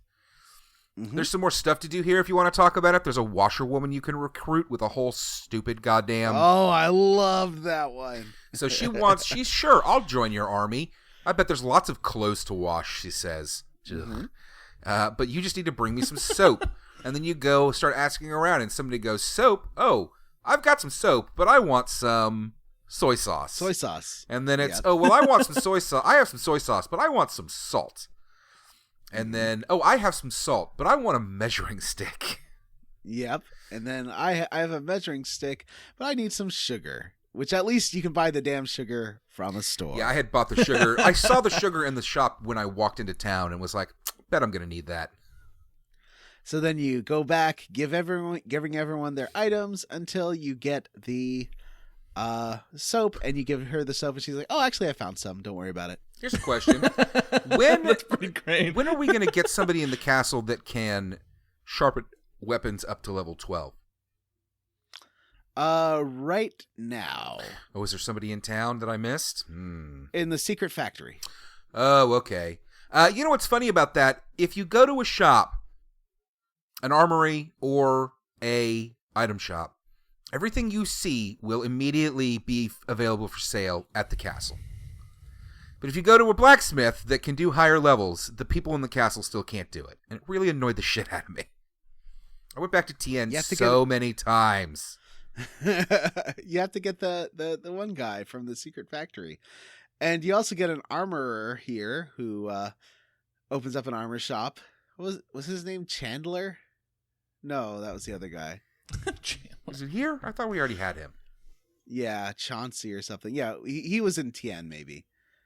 Mm-hmm. There's some more stuff to do here if you want to talk about it. There's a washerwoman you can recruit with a whole stupid goddamn... Oh, I love that one. So she's sure, I'll join your army. I bet there's lots of clothes to wash, she says. Mm-hmm. But you just need to bring me some soap. And then you go start asking around and somebody goes, soap? Oh, I've got some soap, but I want some soy sauce. Soy sauce. And then it's, I want some soy sauce. I have some soy sauce, but I want some salt. And then, I have some salt, but I want a measuring stick. Yep. And then I have a measuring stick, but I need some sugar, which at least you can buy the damn sugar from a store. Yeah, I had bought the sugar. I saw the sugar in the shop when I walked into town and was like, bet I'm going to need that. So then you go back, giving everyone their items until you get the soap, and you give her the soap, and she's like, oh, actually, I found some. Don't worry about it. Here's a question. That's pretty great. When are we going to get somebody in the castle that can sharpen weapons up to level 12? Right now. Oh, is there somebody in town that I missed? In the secret factory. Oh, okay. You know what's funny about that? If you go to a shop, an armory or a item shop, everything you see will immediately be available for sale at the castle. But if you go to a blacksmith that can do higher levels, the people in the castle still can't do it. And it really annoyed the shit out of me. I went back to TN so many times. You have to get the one guy from the secret factory. And you also get an armorer here who opens up an armor shop. Was his name Chandler? No, that was the other guy. Was it here? I thought we already had him. Yeah, Chauncey or something. Yeah, he was in TN maybe.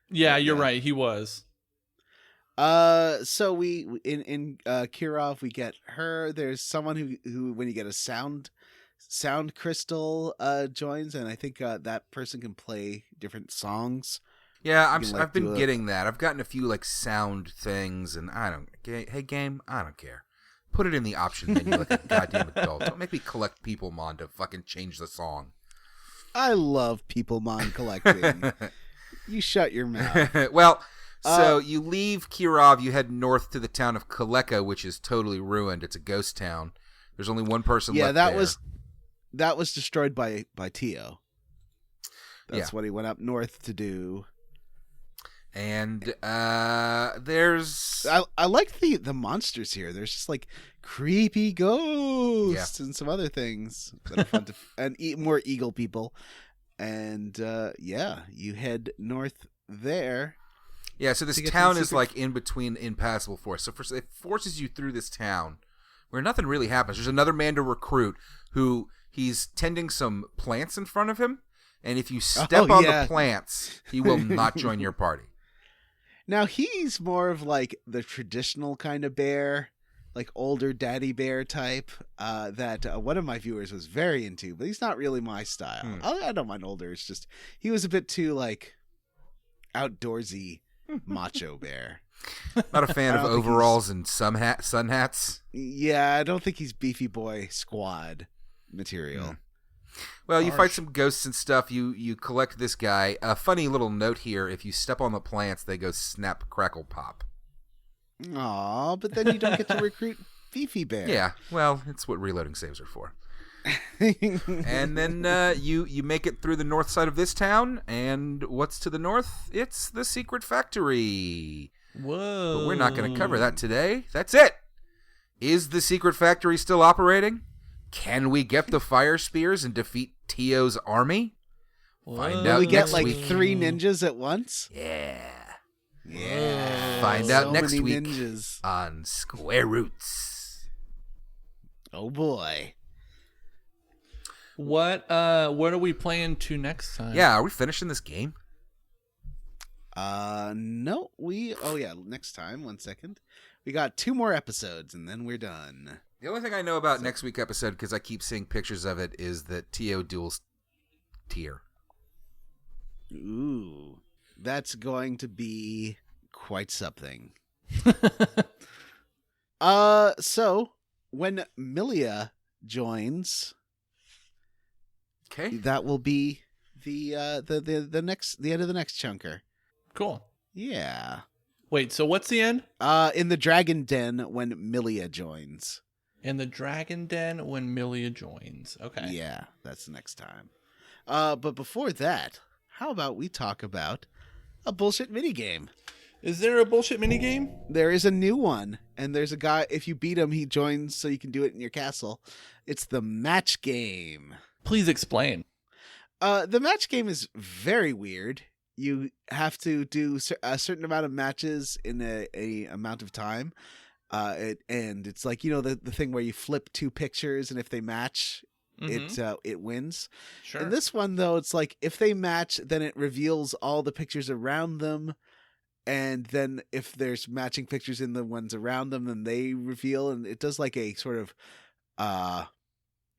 Yeah, you're right. He was. So we in Kirov we get her. There's someone who when you get a sound crystal joins, and I think that person can play different songs. Yeah, I've been getting that. I've gotten a few like sound things, and hey game, I don't care. Put it in the option menu like a goddamn adult. Don't make me collect Peoplemon to fucking change the song. I love Peoplemon collecting. You shut your mouth. Well, so you leave Kirov, you head north to the town of Kaleka, which is totally ruined. It's a ghost town. There's only one person left there. Yeah, that was destroyed by Tio. That's what he went up north to do. And there's... I like the monsters here. There's just like creepy ghosts and some other things that are fun to... and more eagle people. And you head north there. Yeah, so this town is like in between impassable forest. So it forces you through this town where nothing really happens. There's another man to recruit who he's tending some plants in front of him. And if you step on the plants, he will not join your party. Now, he's more of like the traditional kind of bear, like older daddy bear type that one of my viewers was very into, but he's not really my style. I don't mind older. It's just he was a bit too like outdoorsy macho bear. Not a fan of overalls and sun hats. Yeah, I don't think he's beefy boy squad material. Well, you fight some ghosts and stuff. You collect this guy. A funny little note here: if you step on the plants, they go snap, crackle, pop. Aw, but then you don't get to recruit Beefy Bear. Yeah, well, it's what reloading saves are for. And then you make it through the north side of this town, and what's to the north? It's the secret factory. Whoa. But we're not going to cover that today. That's it. Is the secret factory still operating? Can we get the fire spears and defeat Tio's army? Find out we get next like week. 3 ninjas at once? Yeah. Yeah. Find out So next many week ninjas. on Square Roots. Oh boy. What are we playing to next time? Yeah, are we finishing this game? No, next time, 1 second. We got 2 more episodes and then we're done. The only thing I know about next week's episode, because I keep seeing pictures of it, is that Tio duels Tyr. Ooh. That's going to be quite something. So when Milia joins, Okay. that will be the end of the next chunker. Cool. Yeah. Wait, so what's the end? In the Dragon Den when Milia joins. In the Dragon Den when Milia joins. Okay. Yeah, that's the next time. But before that, how about we talk about a bullshit minigame? Is there a bullshit minigame? There is a new one, and there's a guy, if you beat him, he joins so you can do it in your castle. It's the match game. Please explain. The match game is very weird. You have to do a certain amount of matches in a amount of time. And it's like, the thing where you flip 2 pictures, and if they match, it wins. Sure. In this one, though, it's like if they match, then it reveals all the pictures around them. And then if there's matching pictures in the ones around them, then they reveal. And it does like a sort of, what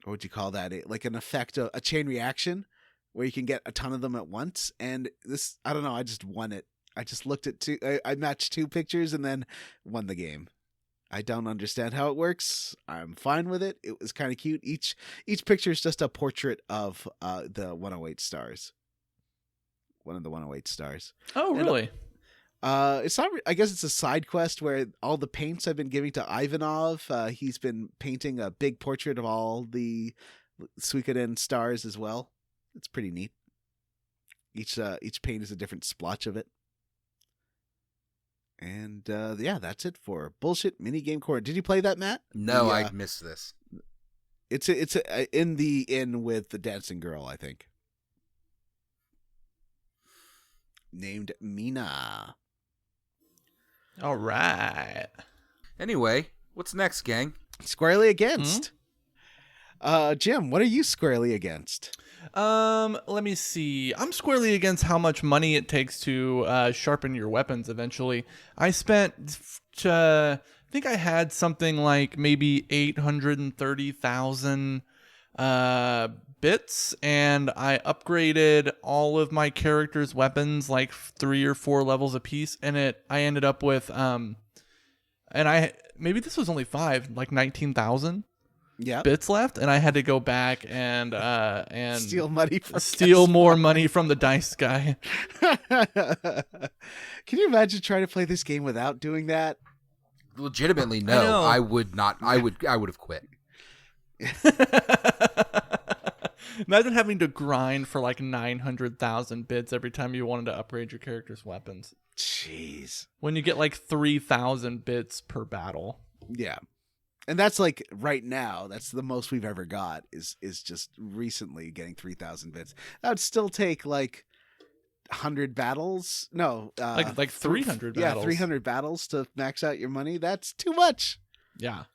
would you call that? Like an effect, a chain reaction where you can get a ton of them at once. And this, I don't know, I just won it. I just looked at 2, I matched 2 pictures and then won the game. I don't understand how it works. I'm fine with it. It was kind of cute. Each picture is just a portrait of the 108 stars. One of the 108 stars. Oh, really? It's not. I guess it's a side quest where all the paints I've been giving to Ivanov. He's been painting a big portrait of all the Suikoden stars as well. It's pretty neat. Each paint is a different splotch of it. And that's it for Bullshit Minigame Corner. Did you play that, Matt? No, I missed this. It's in the inn with the dancing girl, I think. Named Mina. All right. Anyway, what's next, gang? Squarely against. Jim, what are you squarely against? Let me see. I'm squarely against how much money it takes to sharpen your weapons eventually. I spent, I think I had something like maybe 830,000 bits, and I upgraded all of my characters' weapons like 3 or 4 levels apiece, and I ended up with maybe this was only 5, like 19,000 bits left, and I had to go back and steal money from more money from the dice guy. Can you imagine trying to play this game without doing that? Legitimately, no. I would not. I would have quit. Imagine having to grind for like 900,000 bits every time you wanted to upgrade your character's weapons. Jeez. When you get like 3,000 bits per battle. Yeah. And that's like right now, that's the most we've ever got is just recently getting 3,000 bits. That would still take like 100 battles. No. Like 300 battles. Yeah, 300 battles to max out your money. That's too much. Yeah.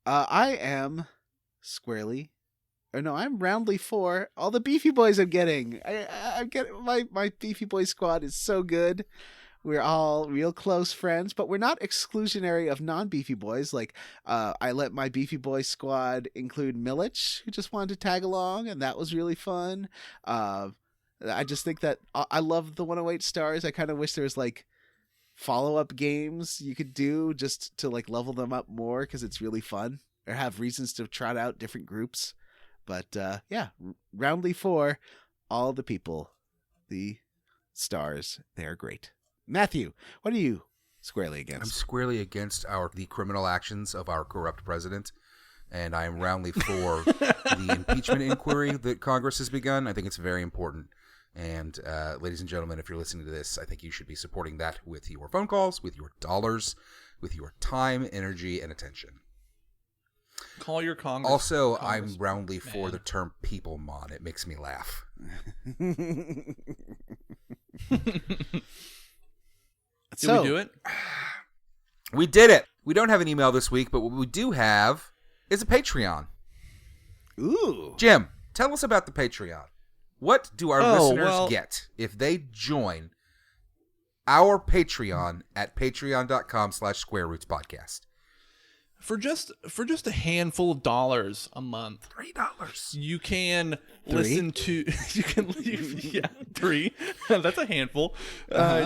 I am I'm roundly 4. All the Beefy Boys I'm getting. I'm getting my Beefy Boy squad is so good. We're all real close friends, but we're not exclusionary of non-Beefy Boys. Like, I let my Beefy Boy squad include Milich, who just wanted to tag along, and that was really fun. I just think that I love the 108 stars. I kind of wish there was like follow-up games you could do just to like level them up more, because it's really fun, or have reasons to trot out different groups. But roundly 4, all the people, the stars, they're great. Matthew, what are you squarely I'm against. squarely against the criminal actions of our corrupt president, and I am roundly for the impeachment inquiry that Congress has begun. I think it's very important. And ladies and gentlemen, if you're listening to this, I think you should be supporting that with your phone calls, with your dollars, with your time, energy, and attention. Call your Congress. Also, I'm roundly for the term people mon. It makes me laugh. Did So, we do it? We did it. We don't have an email this week, but what we do have is a Patreon. ooh. Jim, tell us about the Patreon. What do our listeners get if they join our Patreon at patreon.com/squarerootspodcast? For just a handful of dollars a month, $3. you can listen to three. That's a handful.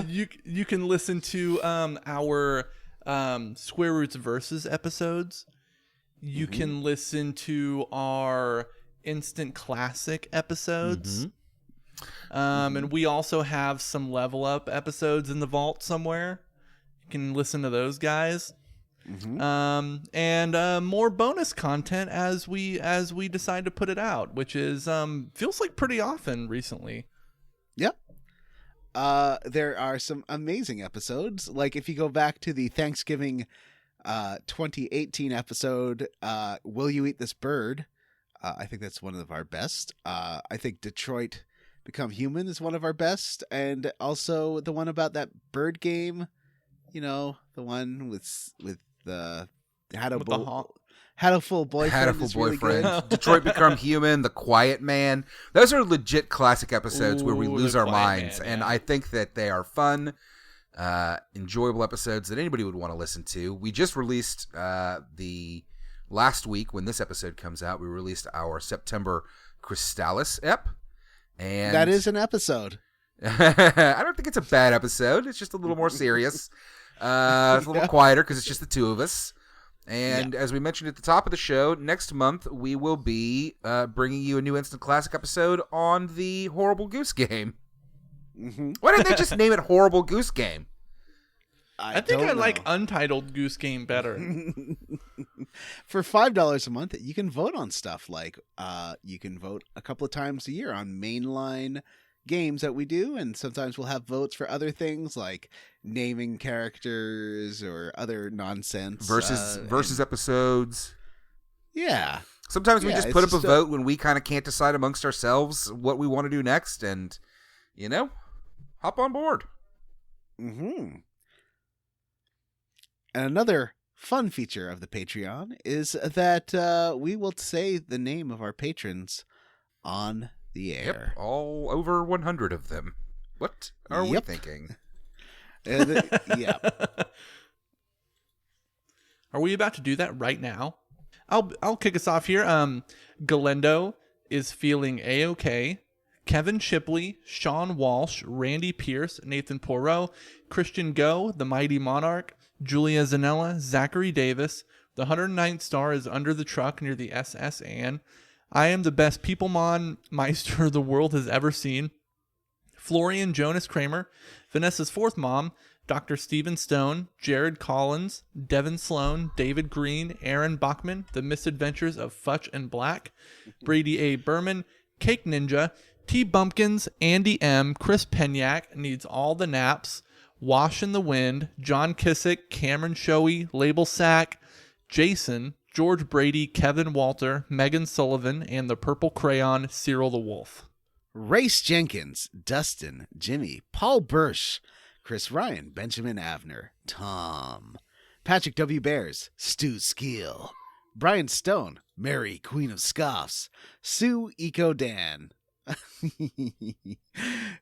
You can listen to our Square Roots Versus episodes. You can listen to our Instant Classic episodes. And we also have some Level Up episodes in the vault somewhere. You can listen to those guys. And more bonus content as we decide to put it out, which is feels like pretty often recently. Yep. There are some amazing episodes. Like if you go back to the Thanksgiving 2018 episode, Will You Eat This Bird? I think that's one of our best. I think Detroit Become Human is one of our best. And also the one about that bird game, you know, the one with the Had a Full Boyfriend. Hatful Really Boyfriend. good. Detroit Become Human, The Quiet Man. Those are legit classic episodes where we lose The our Quiet minds. Man, and yeah. I think that they are fun, enjoyable episodes that anybody would want to listen to. We just released the last week, when this episode comes out, we released our September Crystallis ep. And That is an episode. I don't think it's a bad episode. It's just a little more serious. It's a little quieter because it's just the two of us. And as we mentioned at the top of the show, next month we will be bringing you a new Instant Classic episode on the Horrible Goose Game. Why didn't they just name it Horrible Goose Game? I think don't I know. like Untitled Goose Game better. For $5 a month, you can vote on stuff like you can vote a couple of times a year on mainline games that we do, and sometimes we'll have votes for other things like naming characters or other nonsense Versus episodes. Yeah. Sometimes we Yeah, just it's put up a just vote when we kind of can't decide amongst ourselves what we want to do next, and hop on board. And another fun feature of the Patreon is that we will say the name of our patrons on the air. Yep, all over 100 of them. What are we Yep. thinking? Yeah. Are we about to do that right now? I'll kick us off here. Galendo is feeling A-OK. Kevin Shipley, Sean Walsh, Randy Pierce, Nathan Poirot, Christian Go, The Mighty Monarch, Julia Zanella, Zachary Davis. The 109th star is under the truck near the SS Anne. I am the best Peoplemon Meister the world has ever seen. Florian Jonas Kramer, Vanessa's fourth mom, Dr. Stephen Stone, Jared Collins, Devin Sloan, David Green, Aaron Bachman, The Misadventures of Futch and Black, Brady A. Berman, Cake Ninja, T. Bumpkins, Andy M., Chris Penyak, Needs All the Naps, Wash in the Wind, John Kissick, Cameron Shoei, Label Sack, Jason, George Brady, Kevin Walter, Megan Sullivan, and the Purple Crayon, Cyril the Wolf. Race Jenkins, Dustin, Jimmy, Paul Bursch, Chris Ryan, Benjamin Avner, Tom, Patrick W. Bears, Stu Skeel, Brian Stone, Mary, Queen of Scoffs, Sue Eco Dan,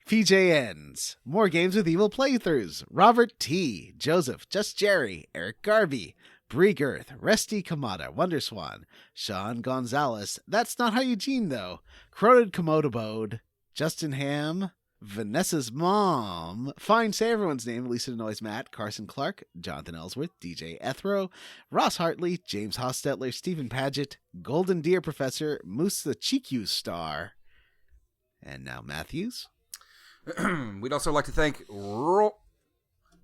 PJNs, More Games with Evil Playthroughs, Robert T., Joseph, Just Jerry, Eric Garvey, Brie Girth, Resty Kamada, Wonderswan, Sean Gonzalez, That's Not How Eugene Though, Crowded Komodo Bode, Justin Ham, Vanessa's Mom, Fine Say Everyone's Name, Lisa Denoise Matt, Carson Clark, Jonathan Ellsworth, DJ Ethro, Ross Hartley, James Hostetler, Stephen Paget, Golden Deer Professor, Moose the Chikyu Star, and now Matthews. We'd also like to thank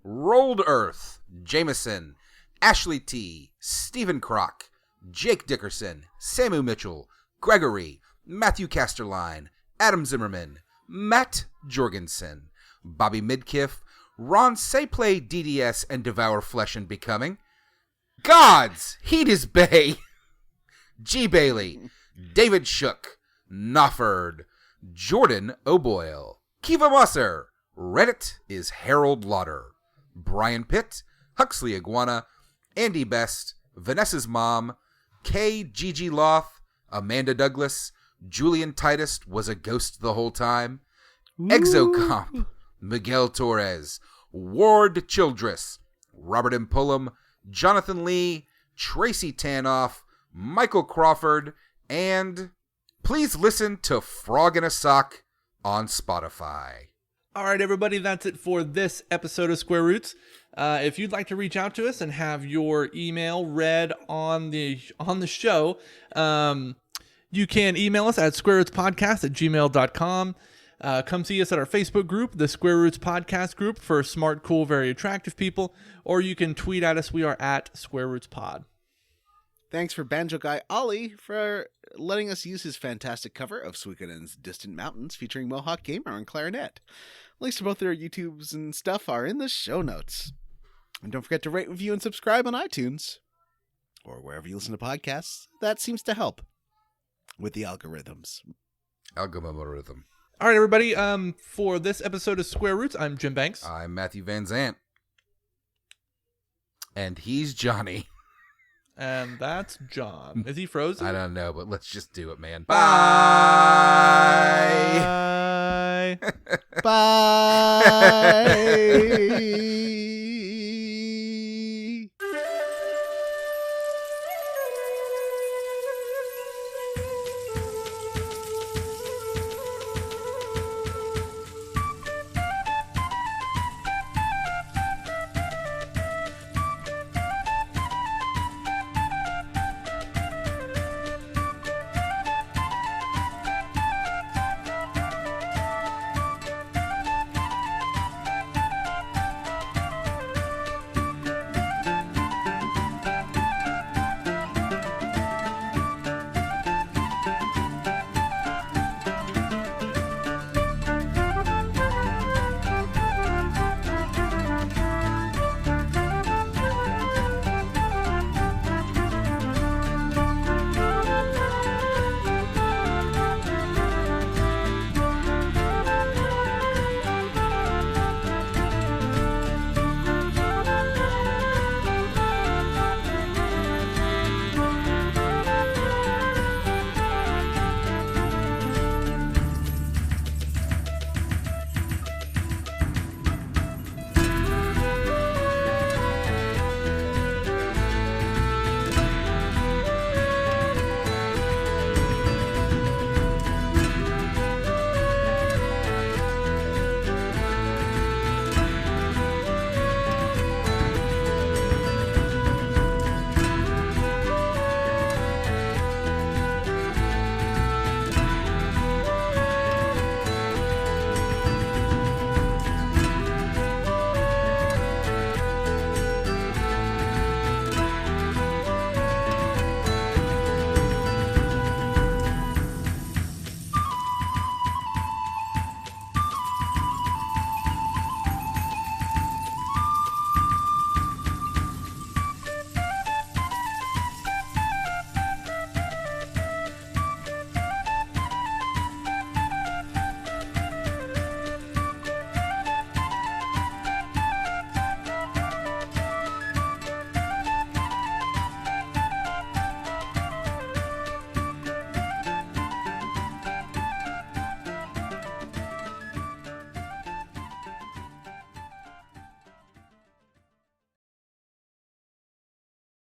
Rolled Earth, Jameson, Ashley T, Stephen Kroc, Jake Dickerson, Samu Mitchell, Gregory, Matthew Casterline, Adam Zimmerman, Matt Jorgensen, Bobby Midkiff, Ron Sayplay DDS and Devour Flesh and Becoming, Gods, Heat is Bay, G. Bailey, David Shook, Nofford, Jordan O'Boyle, Kiva Musser, Reddit is Harold Lauder, Brian Pitt, Huxley Iguana, Andy Best, Vanessa's Mom, K. Gigi Loth, Amanda Douglas, Julian Titus was a ghost the whole time, Exocomp, Miguel Torres, Ward Childress, Robert M. Pullum, Jonathan Lee, Tracy Tanoff, Michael Crawford, and please listen to Frog in a Sock on Spotify. All right, everybody, that's it for this episode of Square Roots. If you'd like to reach out to us and have your email read on the show, you can email us at squarerootspodcast@gmail.com. Come see us at our Facebook group, the Square Roots Podcast Group, for smart, cool, very attractive people. Or you can tweet at us. We are at Square Roots Pod. Thanks for Banjo Guy Ollie for letting us use his fantastic cover of Suikoden's Distant Mountains featuring Mohawk Gamer on clarinet. Links to both their YouTubes and stuff are in the show notes. And don't forget to rate, review, and subscribe on iTunes or wherever you listen to podcasts. That seems to help with the algorithms. Algorithm. All right, everybody. For this episode of Square Roots, I'm Jim Banks. I'm Matthew Van Zant. And he's Johnny. And that's John. Is he frozen? I don't know, but let's just do it, man. Bye. Bye.